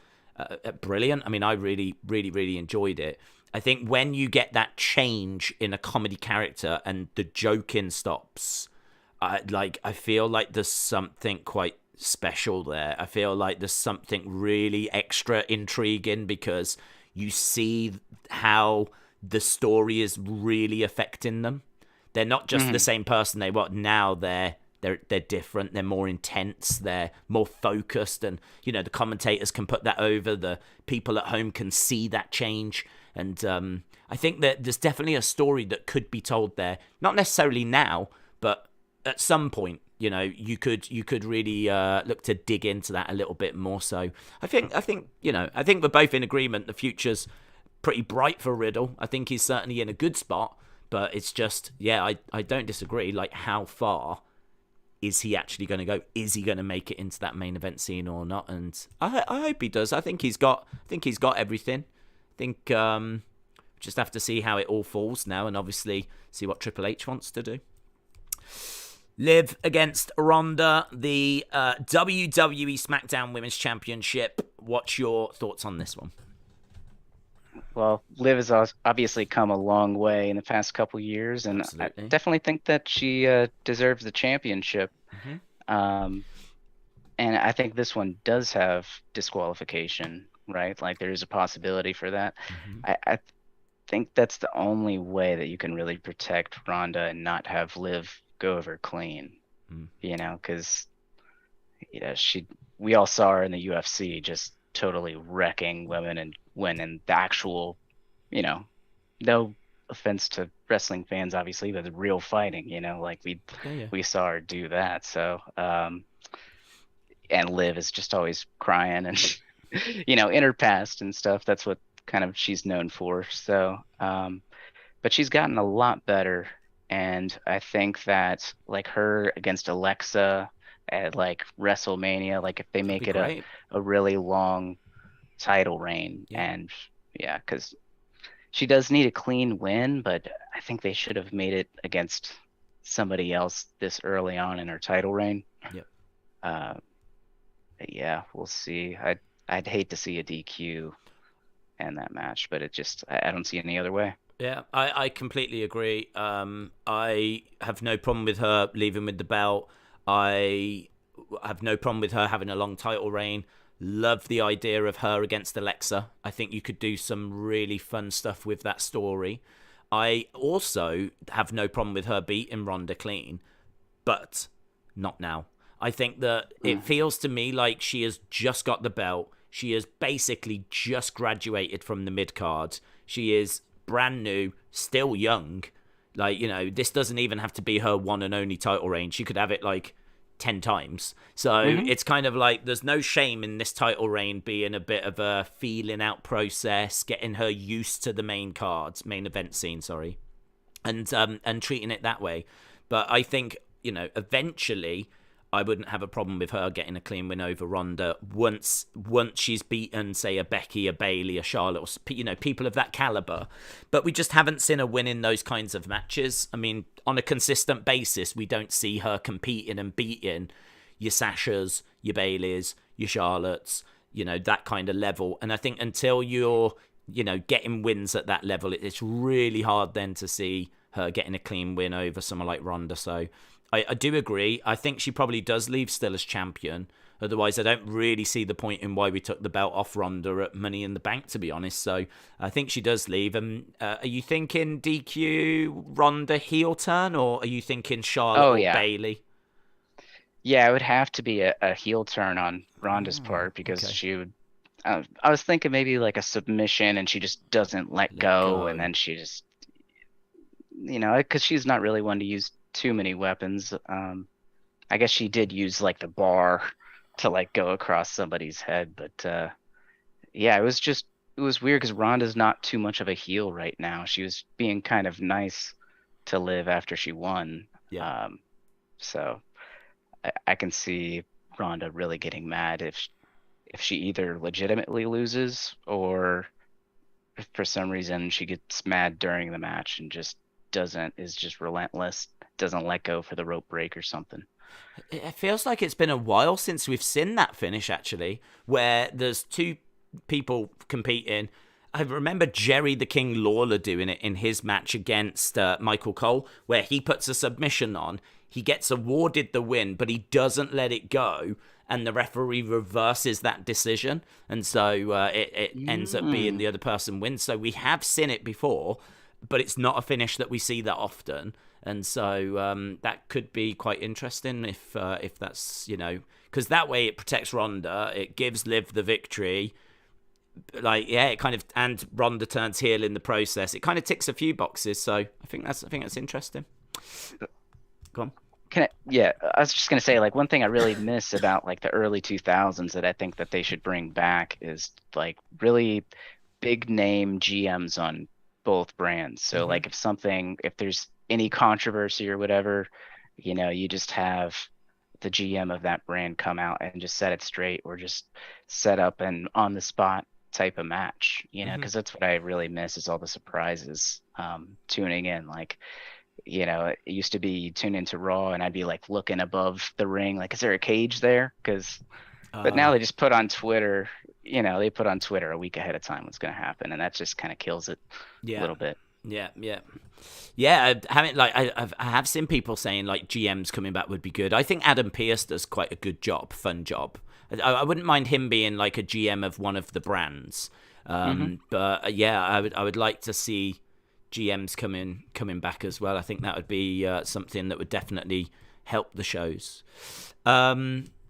brilliant. I mean, I really, really, really enjoyed it. I think when you get that change in a comedy character and the joking stops, I feel like there's something quite special there. I feel like there's something really extra intriguing because you see how the story is really affecting them. They're not just the hmm same person they were now. They're different. They're more intense. They're more focused, and the commentators can put that over. The people at home can see that change, and I think that there's definitely a story that could be told there. Not necessarily now, but at some point, you could really look to dig into that a little bit more. So I think we're both in agreement. The future's pretty bright for Riddle. I think he's certainly in a good spot, but it's just, yeah, I don't disagree. Like, how far is he actually going to go? Is he going to make it into that main event scene or not? And I hope he does. I think he's got everything. I think just have to see how it all falls now, and obviously see what Triple H wants to do. Liv against Ronda, the WWE SmackDown Women's Championship. What's your thoughts on this one? Well, Liv has obviously come a long way in the past couple years, and I Absolutely. definitely think that she deserves the championship. Hmm. Um, and I think this one does have disqualification, right? Like there is a possibility for that. Hmm. I think that's the only way that you can really protect Ronda and not have Liv go over clean, because we all saw her in the UFC just totally wrecking women and when in the actual, you know, no offense to wrestling fans, obviously, but the real fighting, like Yeah, yeah. we saw her do that. So, and Liv is just always crying and, in her past and stuff. That's what kind of she's known for. So, but she's gotten a lot better. And I think that like her against Alexa at like WrestleMania, like if they That'd be make it a, great. a really long title reign, Yeah. and yeah, because she does need a clean win, but I think they should have made it against somebody else this early on in her title reign. Yep. Uh, but yeah, we'll see. I'd hate to see a DQ in that match, but I don't see any other way. Yeah, I completely agree. I have no problem with her leaving with the belt. I have no problem with her having a long title reign. Love the idea of her against Alexa. I think you could do some really fun stuff with that story. I also have no problem with her beating Ronda clean, but not now. I think that it Mm. feels to me like she has just got the belt. She has basically just graduated from the mid card. She is brand new, still young. Like, this doesn't even have to be her one and only title reign. She could have it like 10 times. So hmm it's kind of like there's no shame in this title reign being a bit of a feeling out process, getting her used to the main event scene, sorry, and treating it that way. But I think, eventually I wouldn't have a problem with her getting a clean win over Ronda once she's beaten, say, a Becky, a Bayley, a Charlotte, or, people of that caliber. But we just haven't seen her win in those kinds of matches. I mean, on a consistent basis, we don't see her competing and beating your Sashas, your Baileys, your Charlottes, that kind of level. And I think until you're, getting wins at that level, it's really hard then to see her getting a clean win over someone like Ronda. So I do agree. I think she probably does leave still as champion. Otherwise, I don't really see the point in why we took the belt off Ronda at Money in the Bank, to be honest. So I think she does leave. Are you thinking DQ Ronda heel turn, or are you thinking Charlotte Oh or yeah, Bayley? yeah. It would have to be a heel turn on Ronda's Oh, part because okay. she would. I was thinking maybe like a submission, and she just doesn't let Let go, and go. then she just, because she's not really one to use too many weapons. I guess she did use like the bar to like go across somebody's head, but yeah, it was weird because Ronda's not too much of a heel right now. She was being kind of nice to Liv after she won. Yeah. So I can see Ronda really getting mad if she either legitimately loses or if for some reason she gets mad during the match and is just relentless, doesn't let go for the rope break or something. It feels like it's been a while since we've seen that finish, actually, where there's two people competing. I remember Jerry the King Lawler doing it in his match against Michael Cole, where he puts a submission on. He gets awarded the win, but he doesn't let it go, and the referee reverses that decision, and so it ends up being the other person wins. So we have seen it before, but it's not a finish that we see that often. And so that could be quite interesting if that's, because that way it protects Ronda, it gives Liv the victory, like, yeah, it kind of, and Ronda turns heel in the process. It kind of ticks a few boxes, so I think that's interesting. Go on. Yeah, I was just gonna say, like, one thing I really miss about like the early 2000s that I think that they should bring back is like really big name GMs on both brands. So like if there's any controversy or whatever, you just have the GM of that brand come out and just set it straight, or just set up an on the spot type of match, because that's what I really miss is all the surprises. Tuning in, like, it used to be you tune into Raw and I'd be like looking above the ring, like, is there a cage there? But now they just put on Twitter, they put on Twitter a week ahead of time what's going to happen, and that just kind of kills it a little bit. Yeah. I have seen people saying like GMs coming back would be good. I think Adam Pearce does quite a good job, fun job. I wouldn't mind him being like a GM of one of the brands. But yeah, I would like to see GMs coming back as well. I think that would be something that would definitely help the shows.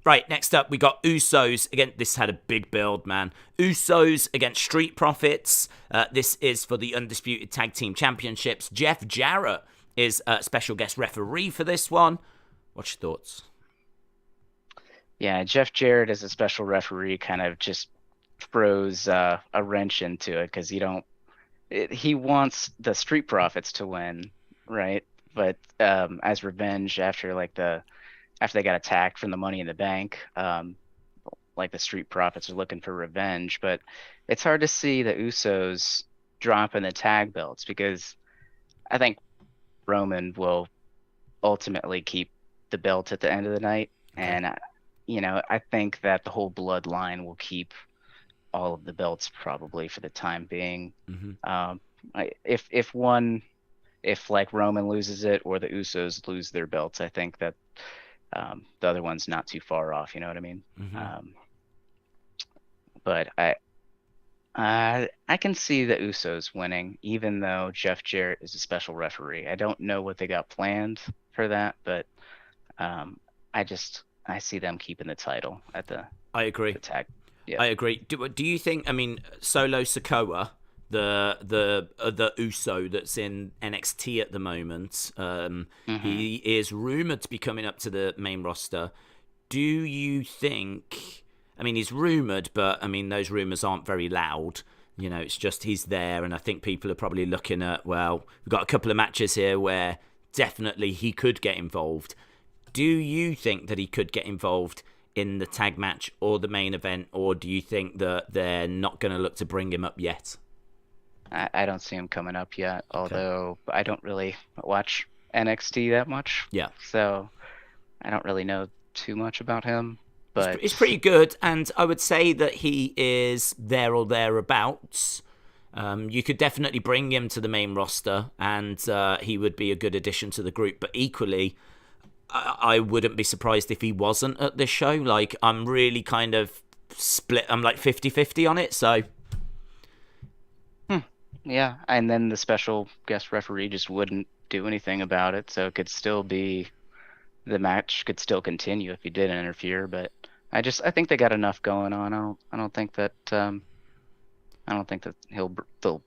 Right, next up, we got Usos. Again, this had a big build, man. Usos against Street Profits. This is for the Undisputed Tag Team Championships. Jeff Jarrett is a special guest referee for this one. What's your thoughts? Yeah, Jeff Jarrett as a special referee kind of just throws a wrench into it, because he wants the Street Profits to win, right? But as revenge after they got attacked from the Money in the Bank, like the Street Profits are looking for revenge. But it's hard to see the Usos dropping the tag belts, because I think Roman will ultimately keep the belt at the end of the night. Okay. And, I think that the whole bloodline will keep all of the belts probably for the time being. If like Roman loses it or the Usos lose their belts, I think that the other one's not too far off, you know what I mean? But I can see the Usos winning, even though Jeff Jarrett is a special referee. I don't know what they got planned for that, but I see them keeping the title at the. I agree. The tag. Yeah. I agree. Do you think? I mean, Solo Sikoa, the Uso that's in NXT at the moment, he is rumored to be coming up to the main roster. Do you think? I mean, he's rumored, but I mean, those rumors aren't very loud. It's just he's there, and I think people are probably looking at, well, we've got a couple of matches here where definitely he could get involved. Do you think that he could get involved in the tag match or the main event, or do you think that they're not going to look to bring him up yet? I don't see him coming up yet, although I don't really watch NXT that much. Yeah. So I don't really know too much about him. But it's pretty good, and I would say that he is there or thereabouts. You could definitely bring him to the main roster, and he would be a good addition to the group. But equally, I wouldn't be surprised if he wasn't at this show. Like, I'm really kind of split. I'm like 50-50 on it, so... Yeah, and then the special guest referee just wouldn't do anything about it, so it could still be... The match could still continue if he did interfere, but I think they got enough going on. I don't think that they'll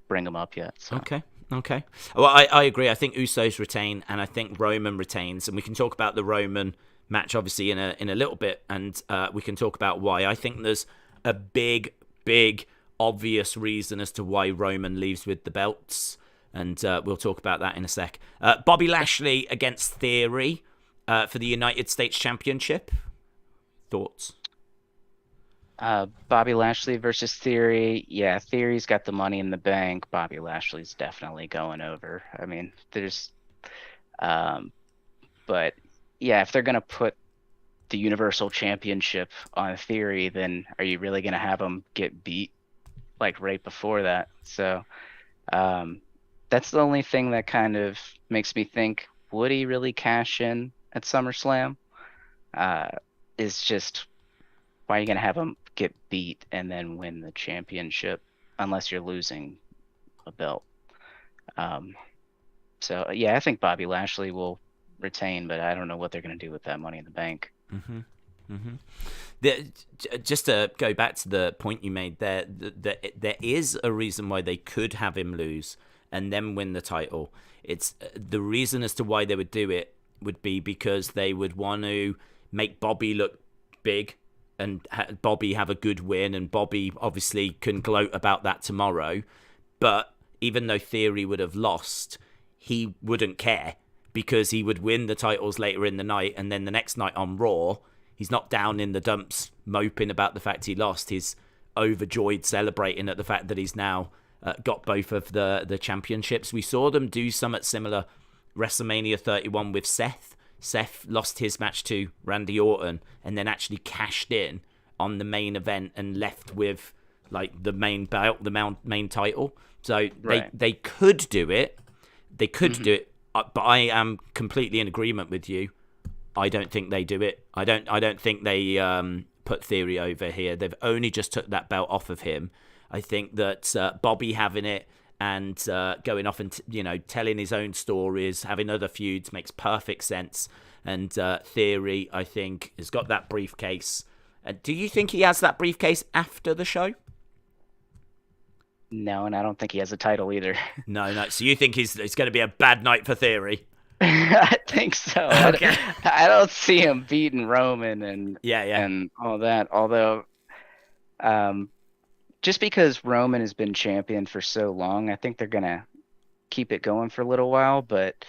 bring him up yet. So. Okay. Well, I agree. I think Usos retain, and I think Roman retains, and we can talk about the Roman match obviously in a little bit, and we can talk about why. I think there's a big obvious reason as to why Roman leaves with the belts, and we'll talk about that in a sec. Bobby Lashley against Theory for the United States Championship. Thoughts? Bobby Lashley versus Theory. Yeah, Theory's got the money in the bank. Bobby Lashley's definitely going over. I mean, but yeah, if they're gonna put the Universal Championship on Theory, then are you really gonna have him get beat like right before that? So, that's the only thing that kind of makes me think, would he really cash in at SummerSlam? Is just, why are you going to have him get beat and then win the championship unless you're losing a belt? So, yeah, I think Bobby Lashley will retain, but I don't know what they're going to do with that Money in the Bank. Just to go back to the point you made there, there is a reason why they could have him lose and then win the title. It's the reason as to why they would do it would be because they would want to make Bobby look big and Bobby have a good win, and Bobby obviously can gloat about that tomorrow. But even though Theory would have lost, he wouldn't care because he would win the titles later in the night, and then the next night on Raw, he's not down in the dumps moping about the fact he lost. He's overjoyed celebrating at the fact that he's now got both of the championships. We saw them do somewhat similar WrestleMania 31 with Seth. Seth lost his match to Randy Orton and then actually cashed in on the main event and left with like the main belt, the main title. So they could do it. They could do it, but I am completely in agreement with you. I don't think they do it. I don't think they put Theory over here. They've only just took that belt off of him. I think that Bobby having it and going off and telling his own stories, having other feuds makes perfect sense. And Theory, I think, has got that briefcase. Do you think he has that briefcase after the show? No, and I don't think he has a title either. No. So you think it's going to be a bad night for Theory? I think so. Okay. I don't see him beating Roman and all that. Although, just because Roman has been champion for so long, I think they're gonna keep it going for a little while. But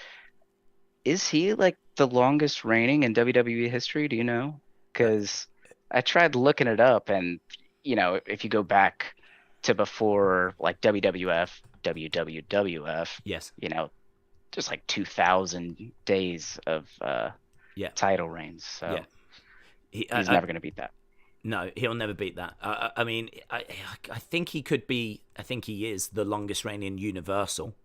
is he like the longest reigning in WWE history? Do you know? Because I tried looking it up, and if you go back to before like WWF, yes, just like 2,000 days of title reigns. So he's never going to beat that. No, he'll never beat that. I mean, I think he could be. I think he is the longest reigning Universal,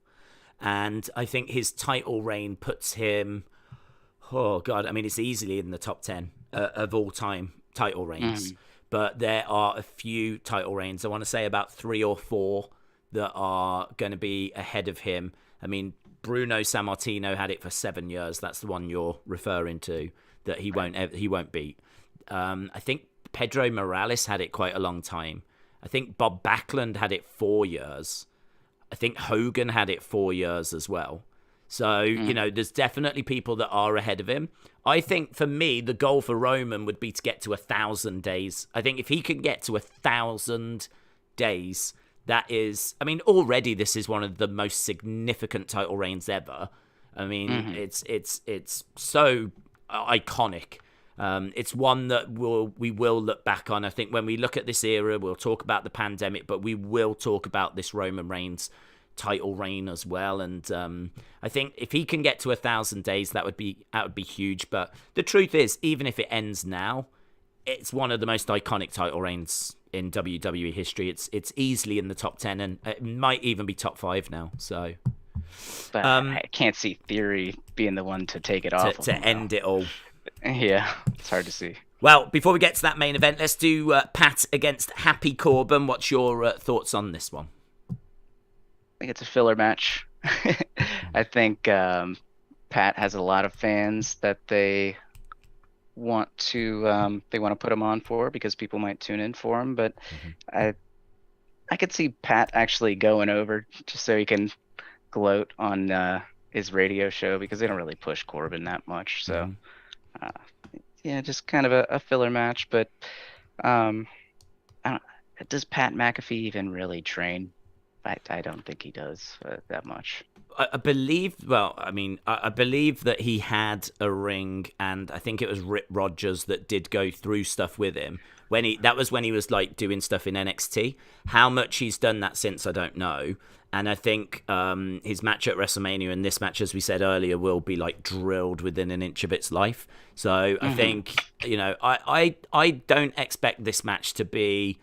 and I think his title reign puts him. Oh God, I mean, it's easily in the top 10 of all time title reigns. But there are a few title reigns. I want to say about 3 or 4 that are going to be ahead of him. I mean, Bruno Sammartino had it for 7 years. That's the one you're referring to that he won't beat. I think Pedro Morales had it quite a long time. I think Bob Backlund had it 4 years. I think Hogan had it 4 years as well. So, there's definitely people that are ahead of him. I think for me, the goal for Roman would be to get to 1,000 days. I think if he can get to 1,000 days, that is, I mean, already this is one of the most significant title reigns ever. I mean, it's so iconic. It's one that we will look back on. I think when we look at this era, we'll talk about the pandemic, but we will talk about this Roman Reigns title reign as well. And I think if he can get to 1,000 days, that would be huge. But the truth is, even if it ends now, it's one of the most iconic title reigns in WWE history. It's easily in the top 10, and it might even be top 5 now. So But I can't see Theory being the one to take it off of to him, end it all. Yeah, it's hard to see. Well, before we get to that main event, let's do Pat against Happy Corbin. What's your thoughts on this one? I think it's a filler match. I think Pat has a lot of fans that they want to put him on for because people might tune in for him. But I could see Pat actually going over just so he can gloat on his radio show because they don't really push Corbin that much. So. Yeah, just kind of a filler match, but does Pat McAfee even really train? I don't think he does that much. I believe that he had a ring, and I think it was Rip Rogers that did go through stuff with him. That was when he was like doing stuff in NXT. How much he's done that since, I don't know. And I think his match at WrestleMania and this match, as we said earlier, will be like drilled within an inch of its life. So I think, I don't expect this match to be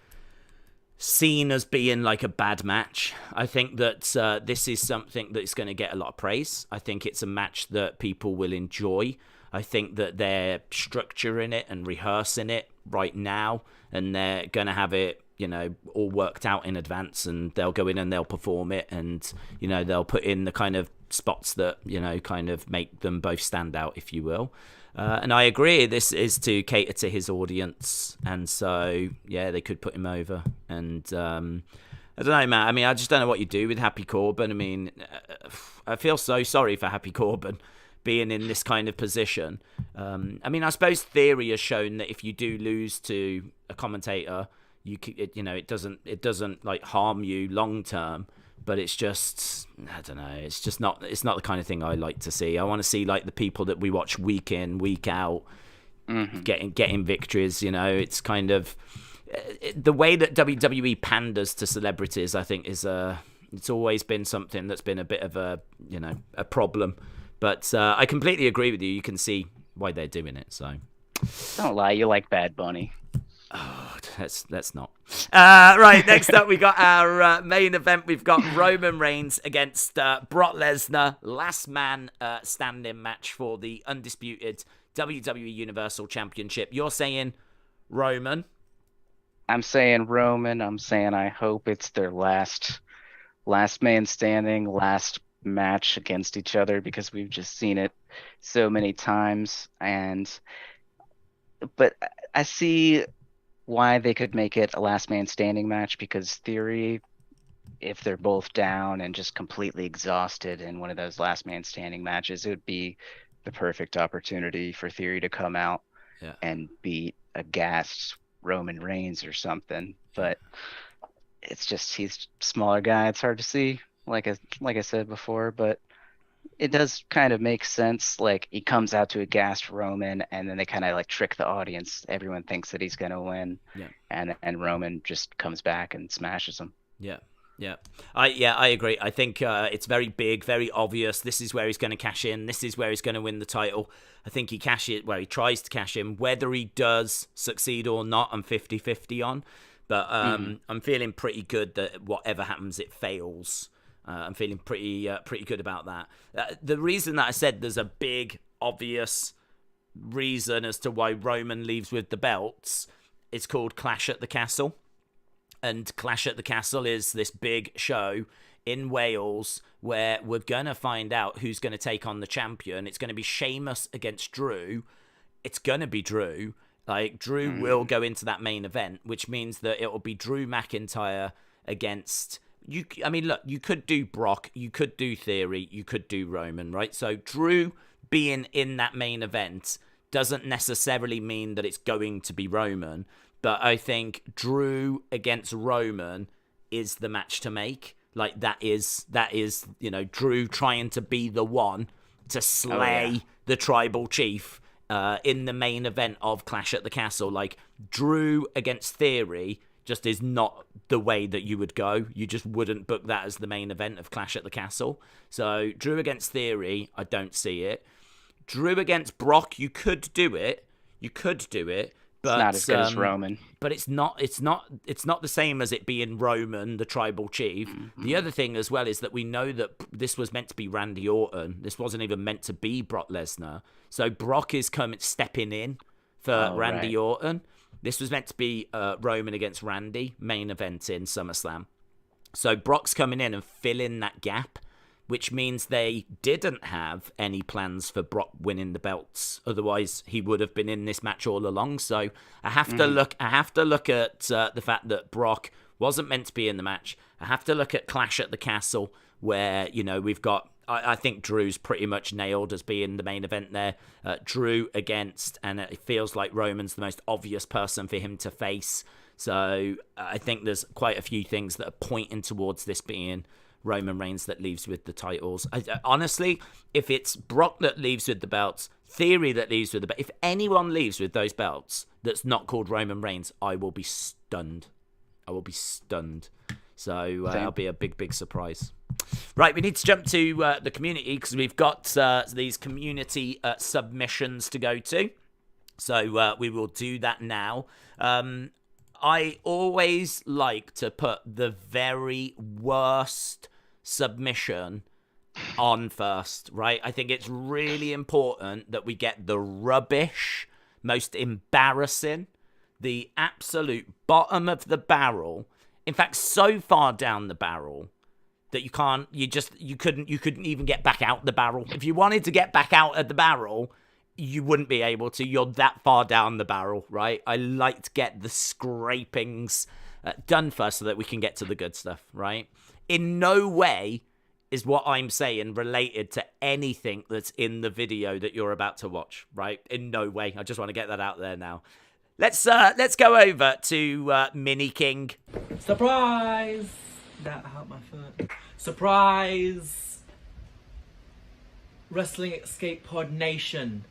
seen as being like a bad match. I think that this is something that's going to get a lot of praise. I think it's a match that people will enjoy. I think that they're structuring it and rehearsing it right now, and they're going to have it, all worked out in advance, and they'll go in and they'll perform it, and, they'll put in the kind of spots that, kind of make them both stand out, if you will. And I agree, this is to cater to his audience, and so, yeah, they could put him over. And I don't know, Matt. I mean, I just don't know what you do with Happy Corbin. I mean, I feel so sorry for Happy Corbin being in this kind of position. I mean, I suppose Theory has shown that if you do lose to a commentator, it doesn't like harm you long term. But it's just, I don't know, it's not the kind of thing I like to see. I want to see like the people that we watch week in, week out, getting victories. It's kind of the way that WWE panders to celebrities. I think it's always been something that's been a bit of a problem. But I completely agree with you. You can see why they're doing it. So don't lie, you like Bad Bunny. Oh, let's not. Right, next up we got our main event. We've got Roman Reigns against Brock Lesnar. Last man standing match for the undisputed WWE Universal Championship. You're saying Roman? I'm saying Roman. I'm saying I hope it's their last man standing, last match against each other, because we've just seen it so many times. But I see why they could make it a last man standing match, because Theory, if they're both down and just completely exhausted in one of those last man standing matches, it would be the perfect opportunity for Theory to come out and beat a gassed Roman Reigns or something. But it's just, he's a smaller guy. It's hard to see, like I said before, but it does kind of make sense. Like, he comes out to a gassed Roman, and then they kind of like trick the audience. Everyone thinks that he's going to win. Yeah. And Roman just comes back and smashes him. Yeah. Yeah. I agree. I think it's very big, very obvious. This is where he's going to cash in. This is where he's going to win the title. I think he tries to cash in. Whether he does succeed or not, I'm 50-50 on. But I'm feeling pretty good that whatever happens, it fails. I'm feeling pretty good about that. The reason that I said there's a big, obvious reason as to why Roman leaves with the belts, it's called Clash at the Castle. And Clash at the Castle is this big show in Wales where we're going to find out who's going to take on the champion. It's going to be Sheamus against Drew. It's going to be Drew. Like, Drew will go into that main event, which means that it will be Drew McIntyre against... I mean, look, you could do Brock, you could do Theory, you could do Roman, right? So Drew being in that main event doesn't necessarily mean that it's going to be Roman, but I think Drew against Roman is the match to make. Like, that is Drew trying to be the one to slay the tribal chief in the main event of Clash at the Castle. Like, Drew against Theory just is not the way that you would go. You just wouldn't book that as the main event of Clash at the Castle. So Drew against Theory, I don't see it. Drew against Brock, you could do it, But, it's not as good as Roman. But it's not the same as it being Roman, the tribal chief. Mm-hmm. The other thing as well is that we know that this was meant to be Randy Orton. This wasn't even meant to be Brock Lesnar. So Brock is stepping in for Randy Orton. This was meant to be Roman against Randy, main event in SummerSlam. So Brock's coming in and filling that gap, which means they didn't have any plans for Brock winning the belts. Otherwise, he would have been in this match all along. So I have to look. I have to look at the fact that Brock wasn't meant to be in the match. I have to look at Clash at the Castle, where we've got. I think Drew's pretty much nailed as being the main event there. Drew against, and it feels like Roman's the most obvious person for him to face. So I think there's quite a few things that are pointing towards this being Roman Reigns that leaves with the titles. Honestly, if it's Brock that leaves with the belts, Theory that leaves with the belts, if anyone leaves with those belts that's not called Roman Reigns, I will be stunned. I will be stunned. So that'll be a big, big surprise. Right, we need to jump to the community because we've got these community submissions to go to. So we will do that now. I always like to put the very worst submission on first, right? I think it's really important that we get the rubbish, most embarrassing, the absolute bottom of the barrel. In fact, so far down the barrel that you couldn't even get back out the barrel. If you wanted to get back out of the barrel, you wouldn't be able to. You're that far down the barrel, right? I like to get the scrapings done first so that we can get to the good stuff, right? In no way is what I'm saying related to anything that's in the video that you're about to watch, right? In no way. I just want to get that out there now. Let's go over to Mini King. Surprise! That hurt my foot. Surprise! Wrestling Escape Pod Nation.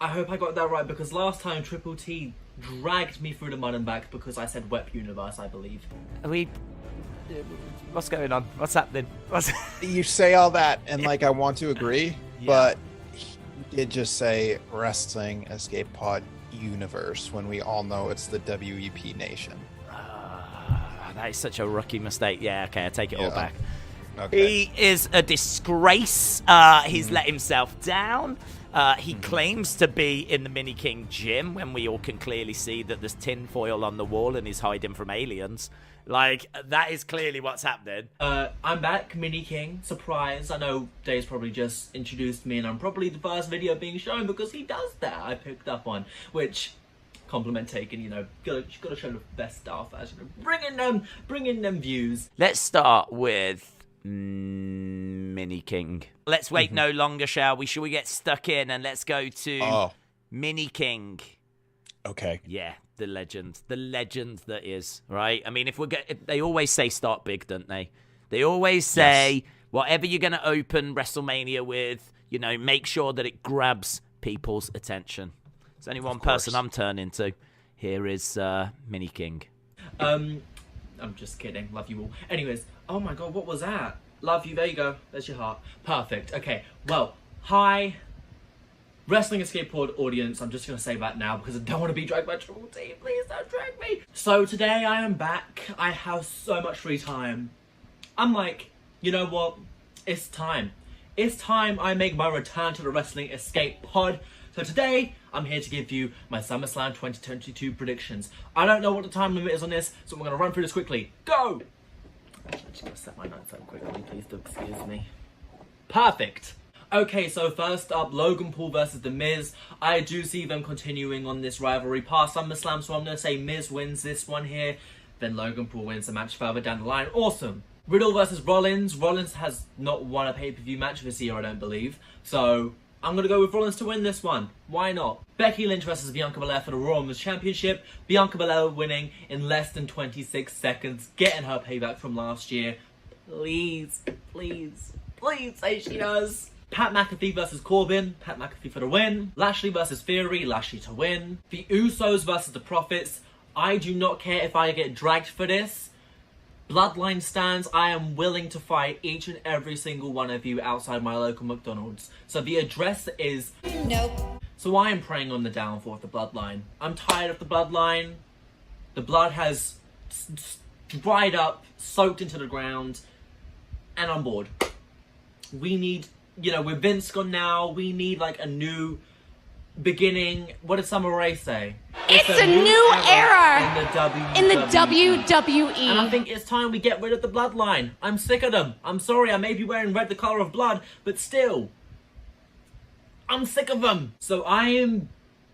I hope I got that right because last time Triple T dragged me through the mud and back because I said Web Universe, I believe. What's going on? What's happening? You say all that and I want to agree, but he did just say Wrestling Escape Pod Universe when we all know it's the WEP Nation. That is such a rookie mistake. Yeah, okay, I take it all back. Okay. He is a disgrace. He's let himself down. He claims to be in the Mini King gym when we all can clearly see that there's tinfoil on the wall and he's hiding from aliens. That is clearly what's happening. I'm back, Mini King. Surprise. I know Dave's probably just introduced me and I'm probably the first video being shown because he does that. I picked up on, which... compliment taken, gotta show the best stuff as bringing them views. Let's start with Mini King. Let's wait no longer, shall we? Shall we get stuck in and let's go to Mini King? Okay. Yeah, the legend that is, right? I mean, if they always say start big, don't they? They always say whatever you're gonna open WrestleMania with, make sure that it grabs people's attention. There's only one person I'm turning to. Here is Mini King. I'm just kidding. Love you all. Anyways, oh my god, what was that? Love you. There you go. There's your heart. Perfect. Okay. Well, hi, Wrestling Escape Pod audience. I'm just going to say that now because I don't want to be dragged by Triple T. Please don't drag me. So today I am back. I have so much free time. I'm like, you know what? It's time. It's time I make my return to the Wrestling Escape Pod. So today, I'm here to give you my SummerSlam 2022 predictions. I don't know what the time limit is on this, so we're going to run through this quickly. Go! I'm just going to set my notes up quickly, please do excuse me. Perfect! Okay, so first up, Logan Paul versus The Miz. I do see them continuing on this rivalry past SummerSlam, so I'm going to say Miz wins this one here. Then Logan Paul wins the match further down the line. Awesome! Riddle versus Rollins. Rollins has not won a pay-per-view match this year, I don't believe. So... I'm going to go with Rollins to win this one. Why not? Becky Lynch versus Bianca Belair for the Raw Women's Championship. Bianca Belair winning in less than 26 seconds, getting her payback from last year. Please, please, please say she does. Pat McAfee versus Corbin. Pat McAfee for the win. Lashley versus Theory. Lashley to win. The Usos versus the Profits. I do not care if I get dragged for this. Bloodline stands, I am willing to fight each and every single one of you outside my local McDonald's. So the address is... Nope. So I am preying on the downfall of the bloodline. I'm tired of the bloodline. The blood has dried up, soaked into the ground, and I'm bored. We need, with Vince gone now, we need like a new beginning. What did Summer Rae say? It's a new era in the WWE. And I think it's time we get rid of the bloodline. I'm sick of them. I'm sorry, I may be wearing red, the color of blood, but still, I'm sick of them. So I am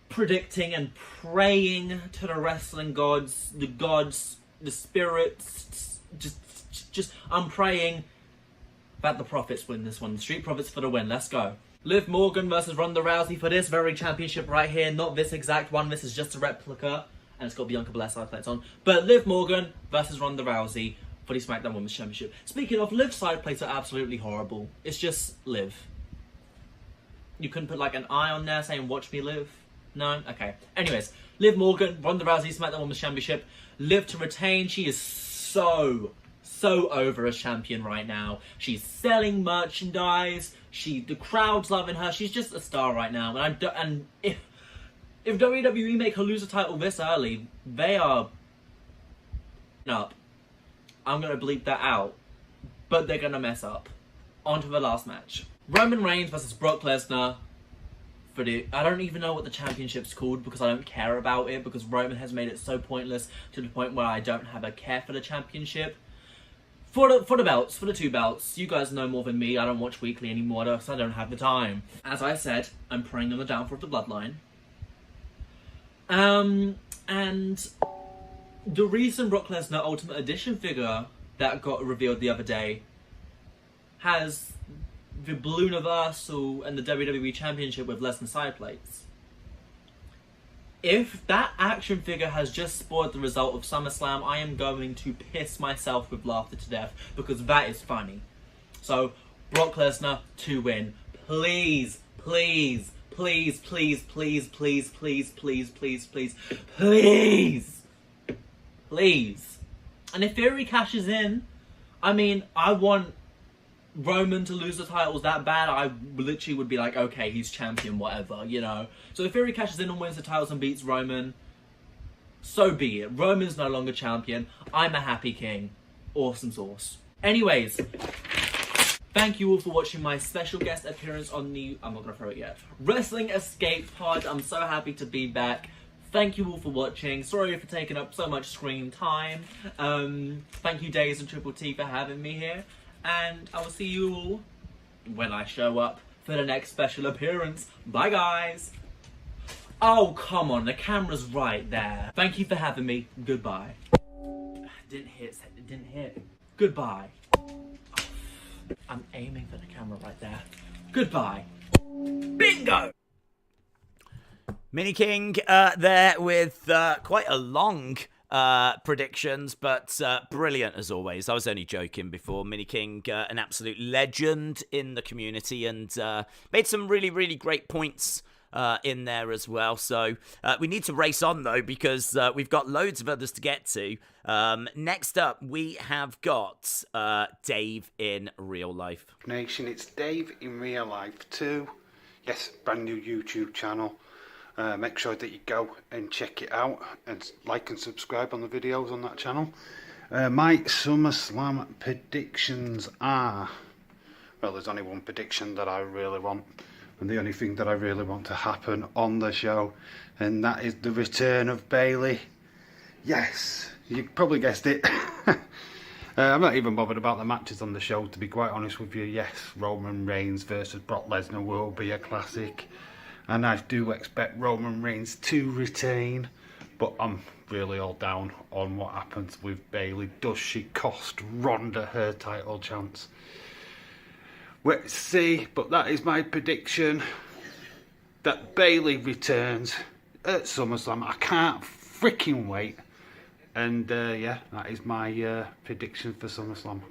predicting and praying to the wrestling gods, the spirits. Just I'm praying that the Profits win this one. The Street Profits for the win. Let's go. Liv Morgan versus Ronda Rousey for this very championship right here. Not this exact one. This is just a replica. And it's got Bianca Belair side plates on. But Liv Morgan versus Ronda Rousey for the SmackDown Women's Championship. Speaking of, Liv side plates are absolutely horrible. It's just Liv. You couldn't put like an eye on there saying watch me live? No? Okay. Anyways, Liv Morgan, Ronda Rousey, SmackDown Women's Championship. Liv to retain. She is so over as champion right now. She's selling merchandise. The crowd's loving her. She's just a star right now. And if WWE make her lose the title this early, they are up. I'm gonna bleep that out, but they're gonna mess up. On to the last match: Roman Reigns versus Brock Lesnar. I don't even know what the championship's called because I don't care about it, because Roman has made it so pointless to the point where I don't have a care for the championship. For the belts, for the two belts, you guys know more than me. I don't watch weekly anymore because I don't have the time. As I said, I'm preying on the downfall of the bloodline. And the recent Brock Lesnar Ultimate Edition figure that got revealed the other day has the Blue Universal and the WWE Championship with Lesnar side plates. If that action figure has just spoiled the result of SummerSlam, I am going to piss myself with laughter to death because that is funny. So, Brock Lesnar to win. Please, please, please, please, please, please, please, please, please, please, please, please. And if Theory cashes in, I mean, I want Roman to lose the titles that bad, I literally would be like, okay, he's champion, whatever, So if Theory cashes in and wins the titles and beats Roman, so be it. Roman's no longer champion. I'm a happy king. Awesome sauce. Anyways, thank you all for watching my special guest appearance on the, I'm not gonna throw it yet, Wrestling Escape Pod. I'm so happy to be back. Thank you all for watching. Sorry for taking up so much screen time. Thank you, Days and Triple T, for having me here. And I will see you all when I show up for the next special appearance. Bye, guys. Oh, come on. The camera's right there. Thank you for having me. Goodbye. Didn't hit. It didn't hit. Goodbye. Oh, I'm aiming for the camera right there. Goodbye. Bingo! Mini King there with quite a long predictions, but brilliant as always. I was only joking before. Mini King, an absolute legend in the community, and made some really, really great points in there as well. So we need to race on though, because we've got loads of others to get to. Next up, we have got Dave in real life. Nation, it's Dave in real life too. Yes, brand new YouTube channel. Make sure that you go and check it out and like and subscribe on the videos on that channel. My SummerSlam predictions are, well, there's only one prediction that I really want, and the only thing that I really want to happen on the show, and that is the return of Bayley. Yes, you probably guessed it. I'm not even bothered about the matches on the show, to be quite honest with you. Yes, Roman Reigns versus Brock Lesnar will be a classic, and I do expect Roman Reigns to retain, but I'm really all down on what happens with Bayley. Does she cost Ronda her title chance? Let's see, but that is my prediction, that Bayley returns at SummerSlam. I can't freaking wait. And yeah, that is my prediction for SummerSlam.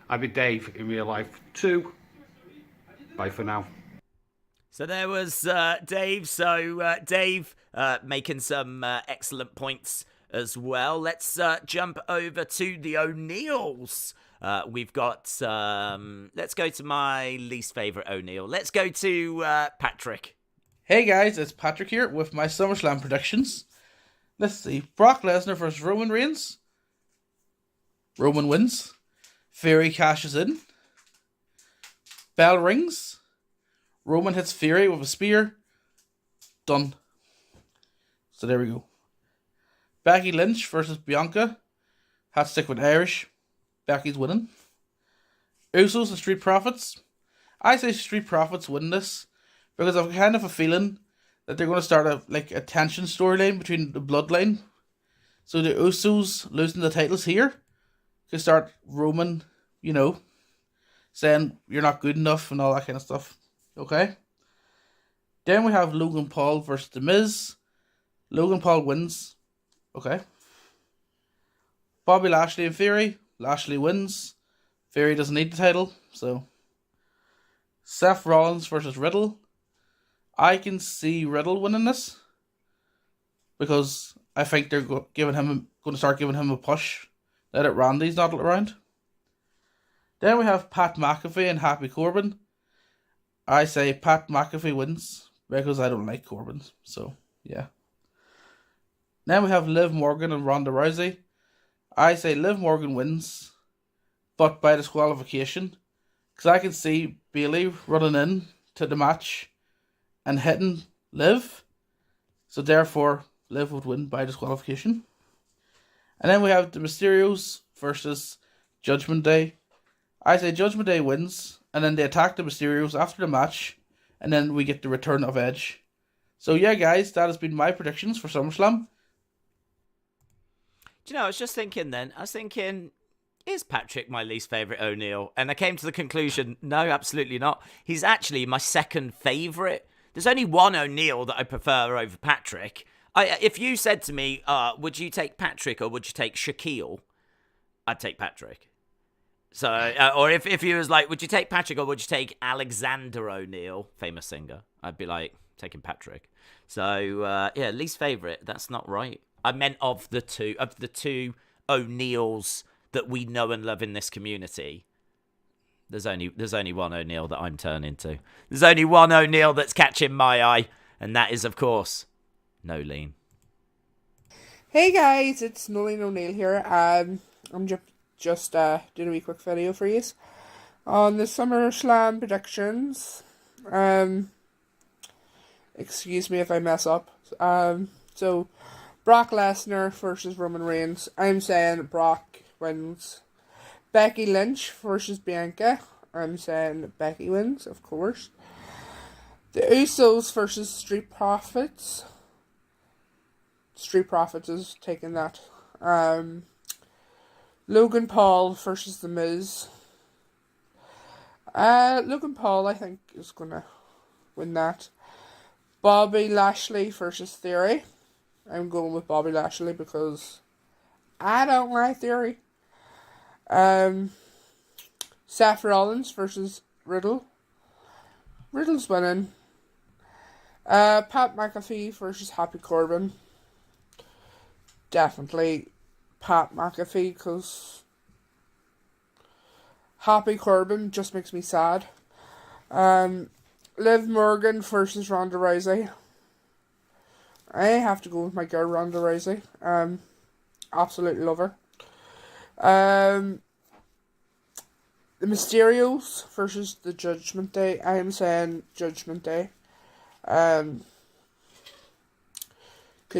I'll be Dave in real life too. Bye for now. So there was Dave. So Dave making some excellent points as well. Let's jump over to the O'Neills. We've got, let's go to my least favourite O'Neill. Let's go to Patrick. Hey guys, it's Patrick here with my SummerSlam predictions. Let's see. Brock Lesnar versus Roman Reigns. Roman wins. Fury cashes in. Bell rings. Roman hits Fury with a spear. Done. So there we go. Becky Lynch versus Bianca. Had to stick with Irish. Becky's winning. Usos and Street Profits. I say Street Profits win this because I've kind of a feeling that they're going to start a tension storyline between the bloodline. So the Usos losing the titles here could start Roman, saying you're not good enough and all that kind of stuff. Okay? Then we have Logan Paul versus The Miz. Logan Paul wins. Okay. Bobby Lashley and Fury. Lashley wins. Fury doesn't need the title, so. Seth Rollins versus Riddle. I can see Riddle winning this because I think they're going to start giving him a push now that Randy's not around. Then we have Pat McAfee and Happy Corbin. I say Pat McAfee wins because I don't like Corbin, so yeah. Then we have Liv Morgan and Ronda Rousey. I say Liv Morgan wins, but by disqualification. Because I can see Bayley running in to the match and hitting Liv. So therefore, Liv would win by disqualification. And then we have the Mysterios versus Judgment Day. I say Judgment Day wins, and then they attack the Mysterios after the match, and then we get the return of Edge. So yeah, guys, that has been my predictions for SummerSlam. Do you know, I was just thinking then, is Patrick my least favourite O'Neill? And I came to the conclusion, no, absolutely not. He's actually my second favourite. There's only one O'Neill that I prefer over Patrick. If you said to me, would you take Patrick or would you take Shaquille? I'd take Patrick. So, or if you was like, would you take Patrick or would you take Alexander O'Neill, famous singer? I'd be like, taking Patrick. So, yeah, least favourite, that's not right. I meant of the two O'Neills that we know and love in this community. There's only one O'Neill that I'm turning to. There's only one O'Neill that's catching my eye, and that is, of course, Nolene. Hey guys, it's Nolene O'Neill here. I'm just doing a wee quick video for you on the SummerSlam predictions. Excuse me if I mess up. So Brock Lesnar versus Roman Reigns. I'm saying Brock wins. Becky Lynch versus Bianca. I'm saying Becky wins, of course. The Usos versus Street Profits. Street Profits is taking that. Logan Paul versus The Miz. Logan Paul, I think, is going to win that. Bobby Lashley versus Theory. I'm going with Bobby Lashley because I don't like Theory. Seth Rollins versus Riddle. Riddle's winning. Pat McAfee versus Happy Corbin. Definitely Pat McAfee because Happy Corbin just makes me sad. Liv Morgan versus Ronda Rousey. I have to go with my girl Ronda Rousey. Absolutely love her. The Mysterios versus the Judgment Day. I am saying Judgment Day. Could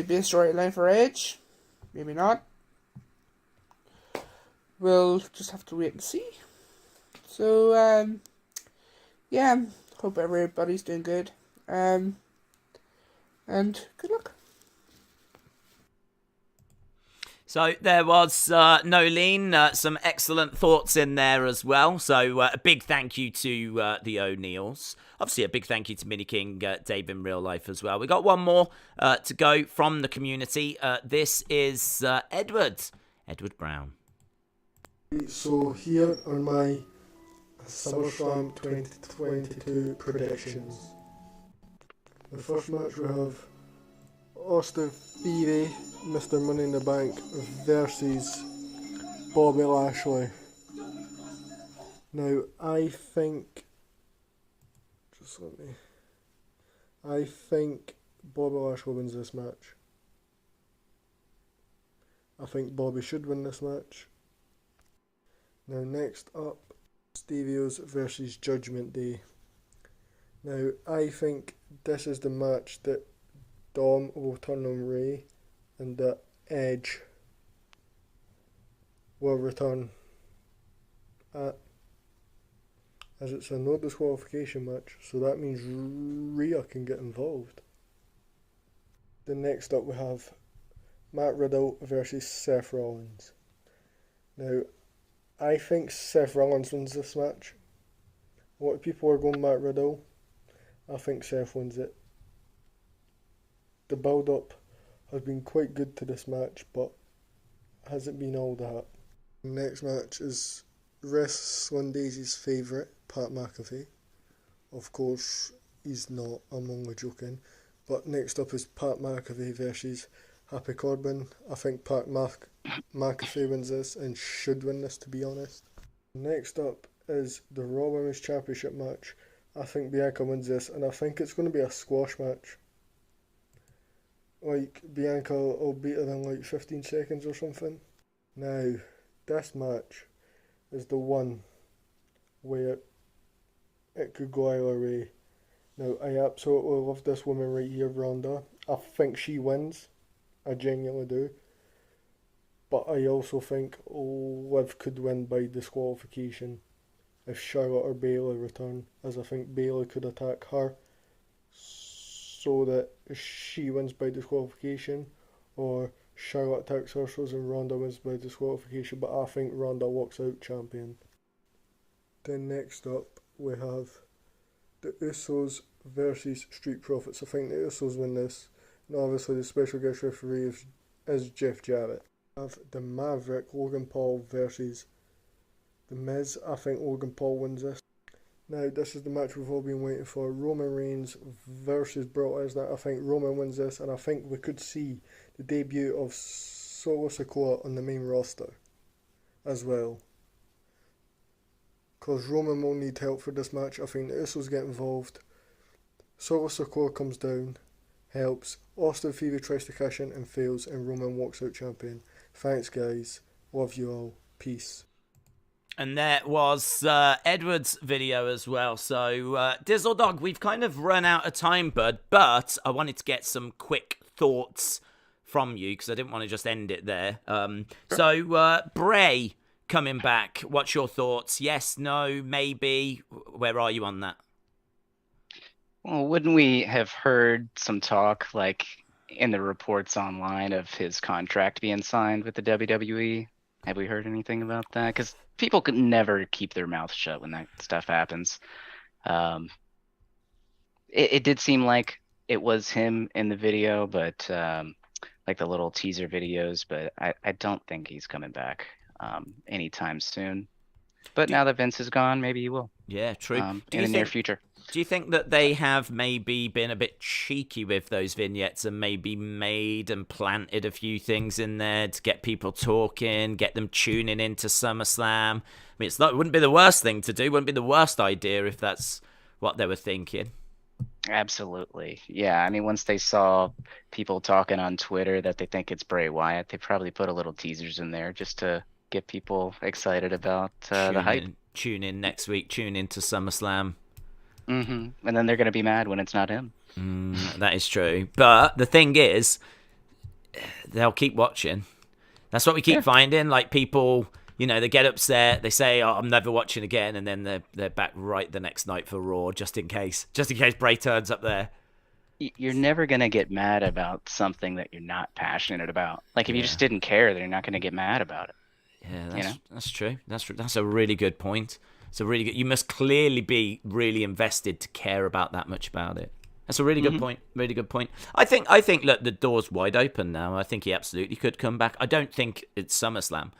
be a storyline for Edge. Maybe not. We'll just have to wait and see. So, yeah. Hope everybody's doing good. And good luck. So there was Nolene, some excellent thoughts in there as well. So a big thank you to the O'Neills. Obviously a big thank you to Mini King Dave in real life as well. We got one more to go from the community. This is Edward Brown. So here are my SummerSlam 2022 predictions. The first match we have Austin Theory, Mr. Money in the Bank versus Bobby Lashley. Now I think I think Bobby Lashley wins this match. I think Bobby should win this match. Now next up, Stevios versus Judgment Day. Now I think this is the match that Dom will turn on Ray and that Edge will return at, as it's a no disqualification match, so that means Rhea can get involved. Then next up we have Matt Riddle versus Seth Rollins. Now, I think Seth Rollins wins this match. A lot of people are going Matt Riddle. I think Seth wins it. The build-up has been quite good to this match, but hasn't been all that. Next match is Wrestling Daisy's favourite, Pat McAfee. Of course, he's not, I'm only joking. But next up is Pat McAfee versus Happy Corbin. I think Pat McAfee wins this and should win this, to be honest. Next up is the Raw Women's Championship match. I think Bianca wins this, and I think it's going to be a squash match. Like, Bianca will beat her in like 15 seconds or something. Now, this match is the one where it could go either way. Now, I absolutely love this woman right here, Ronda. I think she wins. I genuinely do. But I also think Liv could win by disqualification if Charlotte or Bayley return, as I think Bayley could attack her so that she wins by disqualification, or Charlotte attacks her so that Ronda wins by disqualification, but I think Ronda walks out champion. Then next up we have the Usos versus Street Profits. I think the Usos win this, and obviously the special guest referee is Jeff Jarrett. We have the Maverick Logan Paul versus The Miz. I think Logan Paul wins this. Now this is the match we've all been waiting for, Roman Reigns versus Brock Lesnar. I think Roman wins this, and I think we could see the debut of Solo Sikoa on the main roster as well. Because Roman will need help for this match. I think the Usos get involved. Solo Sikoa comes down, helps. Austin Theory tries to cash in and fails, and Roman walks out champion. Thanks guys. Love you all. Peace. And there was Edward's video as well. So, Dizzle Dog, we've kind of run out of time, bud. But I wanted to get some quick thoughts from you because I didn't want to just end it there. So, Bray coming back. What's your thoughts? Yes, no, maybe? Where are you on that? Well, wouldn't we have heard some talk, like, in the reports online of his contract being signed with the WWE? Have we heard anything about that? Because people could never keep their mouth shut when that stuff happens. It did seem like it was him in the video, but like the little teaser videos, but I don't think he's coming back anytime soon. But now that Vince is gone, maybe he will. Yeah, true. In the near future. Do you think that they have maybe been a bit cheeky with those vignettes and maybe made and planted a few things in there to get people talking, get them tuning into SummerSlam? I mean, it wouldn't be the worst thing to do, wouldn't be the worst idea if that's what they were thinking. Absolutely. Yeah, I mean, once they saw people talking on Twitter that they think it's Bray Wyatt, they probably put a little teasers in there just to get people excited about the hype. Tune in next week, tune in to SummerSlam. And then they're going to be mad when it's not him. That is true. But the thing is, they'll keep watching. That's what we keep finding. Like, people, you know, they get upset. They say, "Oh, I'm never watching again," and then they're back right the next night for Raw, just in case Bray turns up there. You're never going to get mad about something that you're not passionate about. Like, if you just didn't care, then you're not going to get mad about it. Yeah, that's true. That's a really good point. So really good. You must clearly be really invested to care about that much about it. That's a really good point. Really good point. I think. Look, the door's wide open now. I think he absolutely could come back. I don't think it's SummerSlam,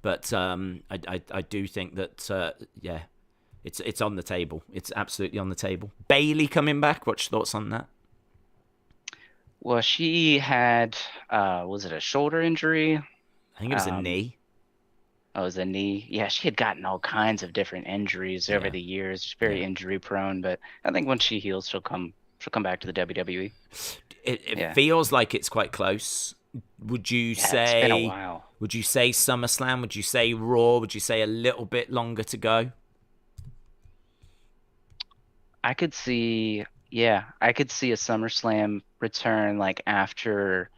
but I do think that it's on the table. It's absolutely on the table. Bayley coming back. What's your thoughts on that? Well, she had was it a shoulder injury? I think it was a knee. Oh, it was a knee. Yeah, she had gotten all kinds of different injuries over the years. She's very injury prone, but I think once she heals, she'll come she'll come back to the WWE. It feels like it's quite close. Would you say? It's been a while. Would you say SummerSlam? Would you say Raw? Would you say a little bit longer to go? I could see a SummerSlam return like after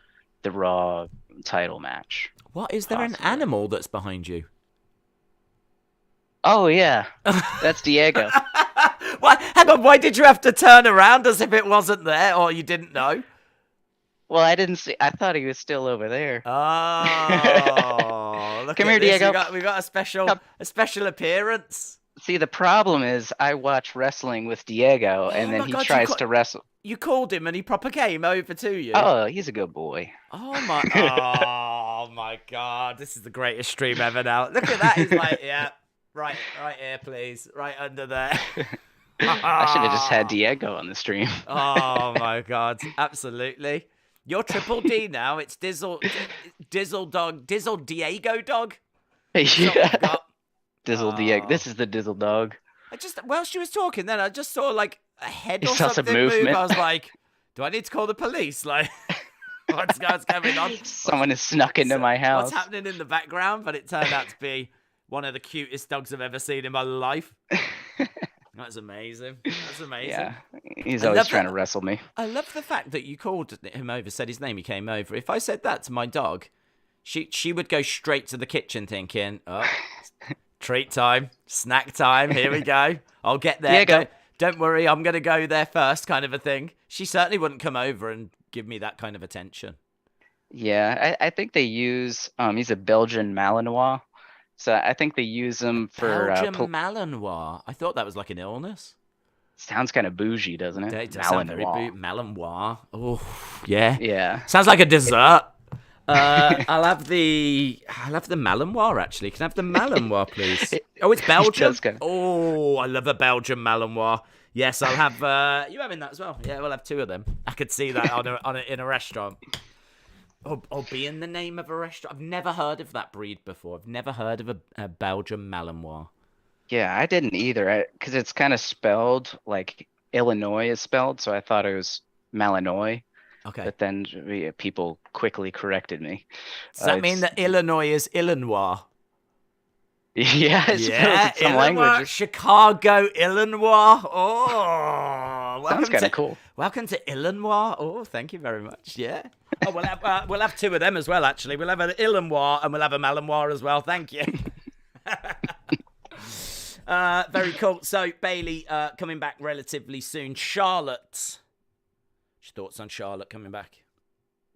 the Raw title match. What, is there Possibly. an animal that's behind you? Oh yeah, that's Diego. What? Hang on, why did you have to turn around as if it wasn't there, or you didn't know? Well, I didn't see. I thought he was still over there. Oh, look Come at here, this. Diego. We got a special appearance. See, the problem is I watch wrestling with Diego, and then my he God, tries to wrestle. You called him and he proper came over to you. Oh, he's a good boy. Oh my God, this is the greatest stream ever now. Look at that. He's like, yeah, right here, please, right under there. I should have just had Diego on the stream. Oh my God, absolutely. You're Triple D now. It's Dizzle Diego dog. Yeah. Dizzle Diego. This is the Dizzle dog. While she was talking, then I just saw like a head You or saw some something move. movement. I was like, do I need to call the police? Like, what's going on? Someone has snuck into my house. What's happening in the background? But it turned out to be one of the cutest dogs I've ever seen in my life. That's amazing. Yeah, he's always trying to wrestle me. I love the fact that you called him over, said his name, he came over. If I said that to my dog, she would go straight to the kitchen thinking, oh, treat time, snack time, here we go. I'll get there. Diego. Don't worry, I'm going to go there first, kind of a thing. She certainly wouldn't come over and give me that kind of attention. Yeah, I think they use, he's a Belgian Malinois. So I think they use him for... Belgian Malinois. I thought that was like an illness. Sounds kind of bougie, doesn't it? It does sound very Malinois. Oh, yeah. Yeah. Sounds like a dessert. I'll have the Malinois, actually. Can I have the Malinois, please? Oh, it's Belgium. Oh, I love a Belgian Malinois. Yes, I'll have... you having that as well? Yeah, we'll have two of them. I could see that in a restaurant. Or be in the name of a restaurant. I've never heard of that breed before. I've never heard of a Belgian Malinois. Yeah, I didn't either. Because it's kind of spelled like Illinois is spelled, so I thought it was Malinois. Okay. But then people quickly corrected me. Does that mean that Illinois is Illinois? Yeah, I suppose it's some language. Chicago, Illinois. Oh, sounds kind of cool. Welcome to Illinois. Oh, thank you very much. Yeah. Oh, we'll have two of them as well. Actually, we'll have an Illinois and we'll have a Malinois as well. Thank you. Very cool. So Bayley coming back relatively soon. Charlotte. What's your thoughts on Charlotte coming back?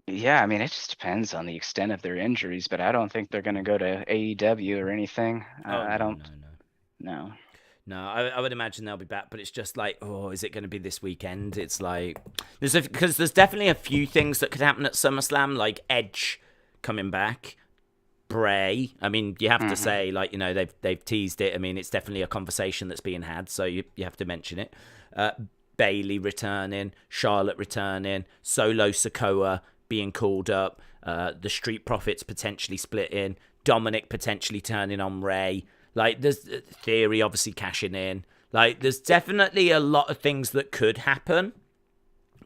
Yeah, I mean, it just depends on the extent of their injuries, but I don't think they're going to go to AEW or anything. I don't. No. No, I would imagine they'll be back, but it's just like, oh, is it going to be this weekend? It's like, because there's definitely a few things that could happen at SummerSlam, like Edge coming back, Bray. I mean, you have to say, like, you know, they've teased it. I mean, it's definitely a conversation that's being had, so you have to mention it. Bayley returning, Charlotte returning, Solo Sikoa being called up, the Street Profits potentially splitting, Dominic potentially turning on Ray. Like, there's Theory obviously cashing in. Like, there's definitely a lot of things that could happen,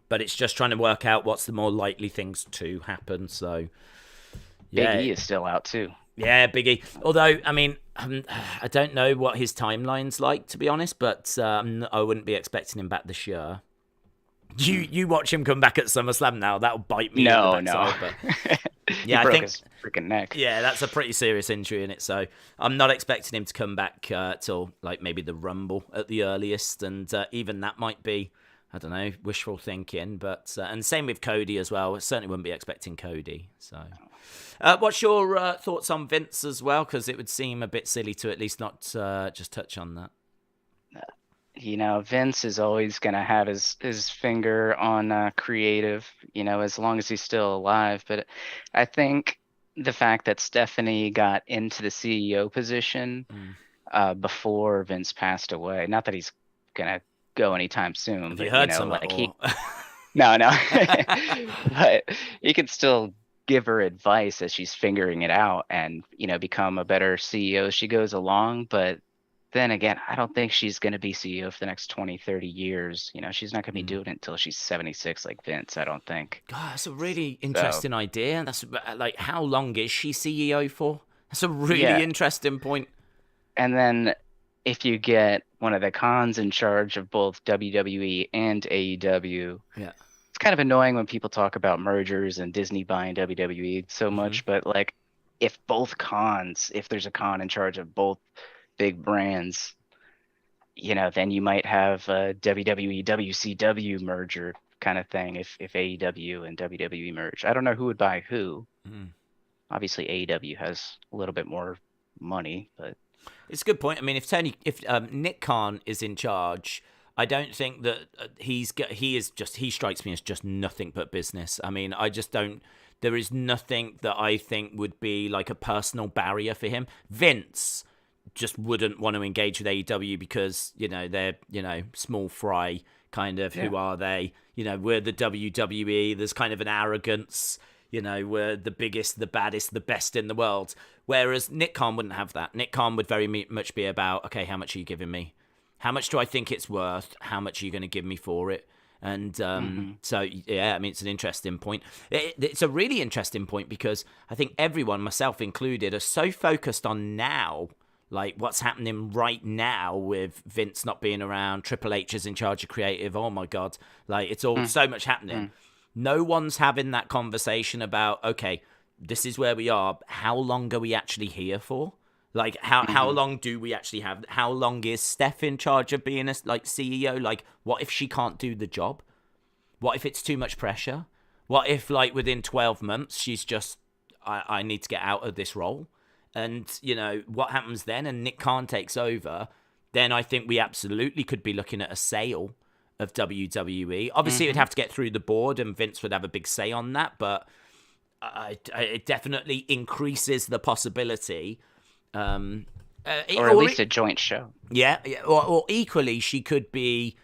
but it's just trying to work out what's the more likely things to happen. So, yeah. Big E is still out, too. Yeah, Big E. Although, I mean, I don't know what his timeline's like, to be honest, but I wouldn't be expecting him back this year. You watch him come back at SummerSlam now. That'll bite me. No. But yeah, he broke his freaking neck. Yeah, that's a pretty serious injury in it. So I'm not expecting him to come back till like maybe the Rumble at the earliest, and even that might be, I don't know, wishful thinking. But and same with Cody as well. I certainly wouldn't be expecting Cody. So, what's your thoughts on Vince as well? Because it would seem a bit silly to at least not just touch on that. You know, Vince is always going to have his finger on creative, you know, as long as he's still alive. But I think the fact that Stephanie got into the CEO position before Vince passed away, not that he's going to go anytime soon. Have but, you heard know, some like No. But he could still give her advice as she's figuring it out and, you know, become a better CEO as she goes along. But then again, I don't think she's going to be CEO for the next 20, 30 years. You know, she's not going to be doing it until she's 76 like Vince, I don't think. God, that's a really interesting idea. That's like, how long is she CEO for? That's a really interesting point. And then if you get one of the Khans in charge of both WWE and AEW, it's kind of annoying when people talk about mergers and Disney buying WWE so much, but like if there's a Khan in charge of both big brands, you know, then you might have a WWE WCW merger kind of thing if AEW and WWE merge. I don't know who would buy who. Obviously AEW has a little bit more money, but it's a good point. I mean, if Nick Khan is in charge, I don't think that he strikes me as just nothing but business. I mean, I just don't. There is nothing that I think would be like a personal barrier for him. Vince just wouldn't want to engage with AEW because, you know, they're, you know, small fry kind of. Who are they? You know, we're the WWE. There's kind of an arrogance. You know, we're the biggest, the baddest, the best in the world. Whereas Nick Khan wouldn't have that. Nick Khan would very much be about, okay, how much are you giving me? How much do I think it's worth? How much are you going to give me for it? And so, yeah, I mean, it's an interesting point. It's a really interesting point because I think everyone, myself included, are so focused on now, like what's happening right now with Vince not being around, Triple H is in charge of creative. Oh, my God. Like, it's all so much happening. No one's having that conversation about, okay, this is where we are. How long are we actually here for? Like, how long do we actually have? How long is Steph in charge of being a CEO? Like, what if she can't do the job? What if it's too much pressure? What if, like, within 12 months, she's just, I need to get out of this role? And, you know, what happens then? And Nick Khan takes over. Then I think we absolutely could be looking at a sale of WWE. Obviously, it would have to get through the board, and Vince would have a big say on that. But it definitely increases the possibility. Or at least a joint show. Yeah. Or equally, she could be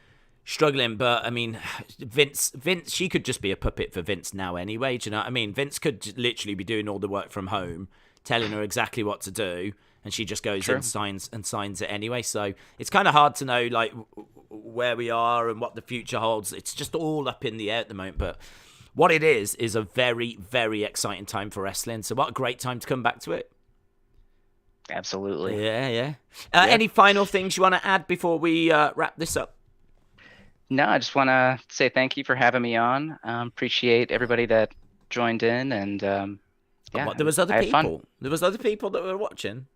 struggling. But I mean, Vince, she could just be a puppet for Vince now anyway. Do you know what I mean? Vince could literally be doing all the work from home, telling her exactly what to do, and she just goes and signs it anyway. So it's kind of hard to know, like, where we are and what the future holds. It's just all up in the air at the moment. But what it is a very, very exciting time for wrestling. So what a great time to come back to it. Absolutely. Yeah. Any final things you want to add before we wrap this up? No, I just want to say thank you for having me on. Appreciate everybody that joined in, and there was other people. There was other people that were watching.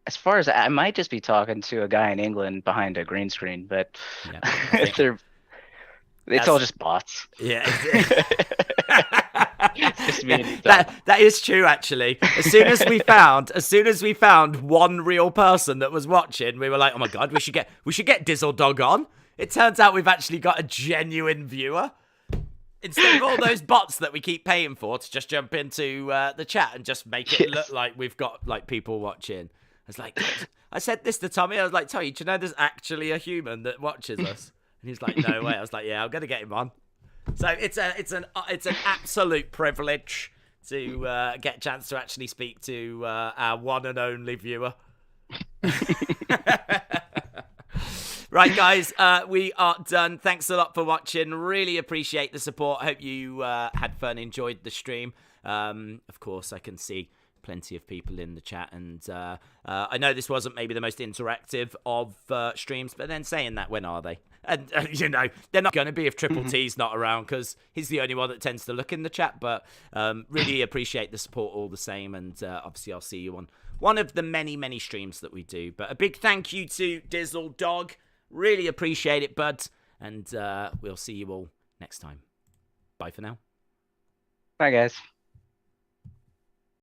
As far as I might just be talking to a guy in England behind a green screen, but it's all just bots. Yeah. That is true, actually. As soon as we found one real person that was watching, we were like, oh my God, we should get Dizzle Dog on. It turns out we've actually got a genuine viewer. Instead of all those bots that we keep paying for to just jump into the chat and just make it look like we've got like people watching. I said this to Tommy. I was like, Tommy, do you know there's actually a human that watches us? And he's like, no way. I was like, yeah, I'm gonna get him on. So it's an absolute privilege to get a chance to actually speak to our one and only viewer. Right, guys, we are done. Thanks a lot for watching. Really appreciate the support. Hope you had fun, enjoyed the stream. Of course, I can see plenty of people in the chat, and I know this wasn't maybe the most interactive of streams, but then saying that, when are they? And you know, they're not going to be if Triple T's not around, because he's the only one that tends to look in the chat. But really appreciate the support all the same, and obviously I'll see you on one of the many streams that we do. But a big thank you to Dizzle Dog. Really appreciate it, bud, and we'll see you all next time. Bye for now. Bye, guys.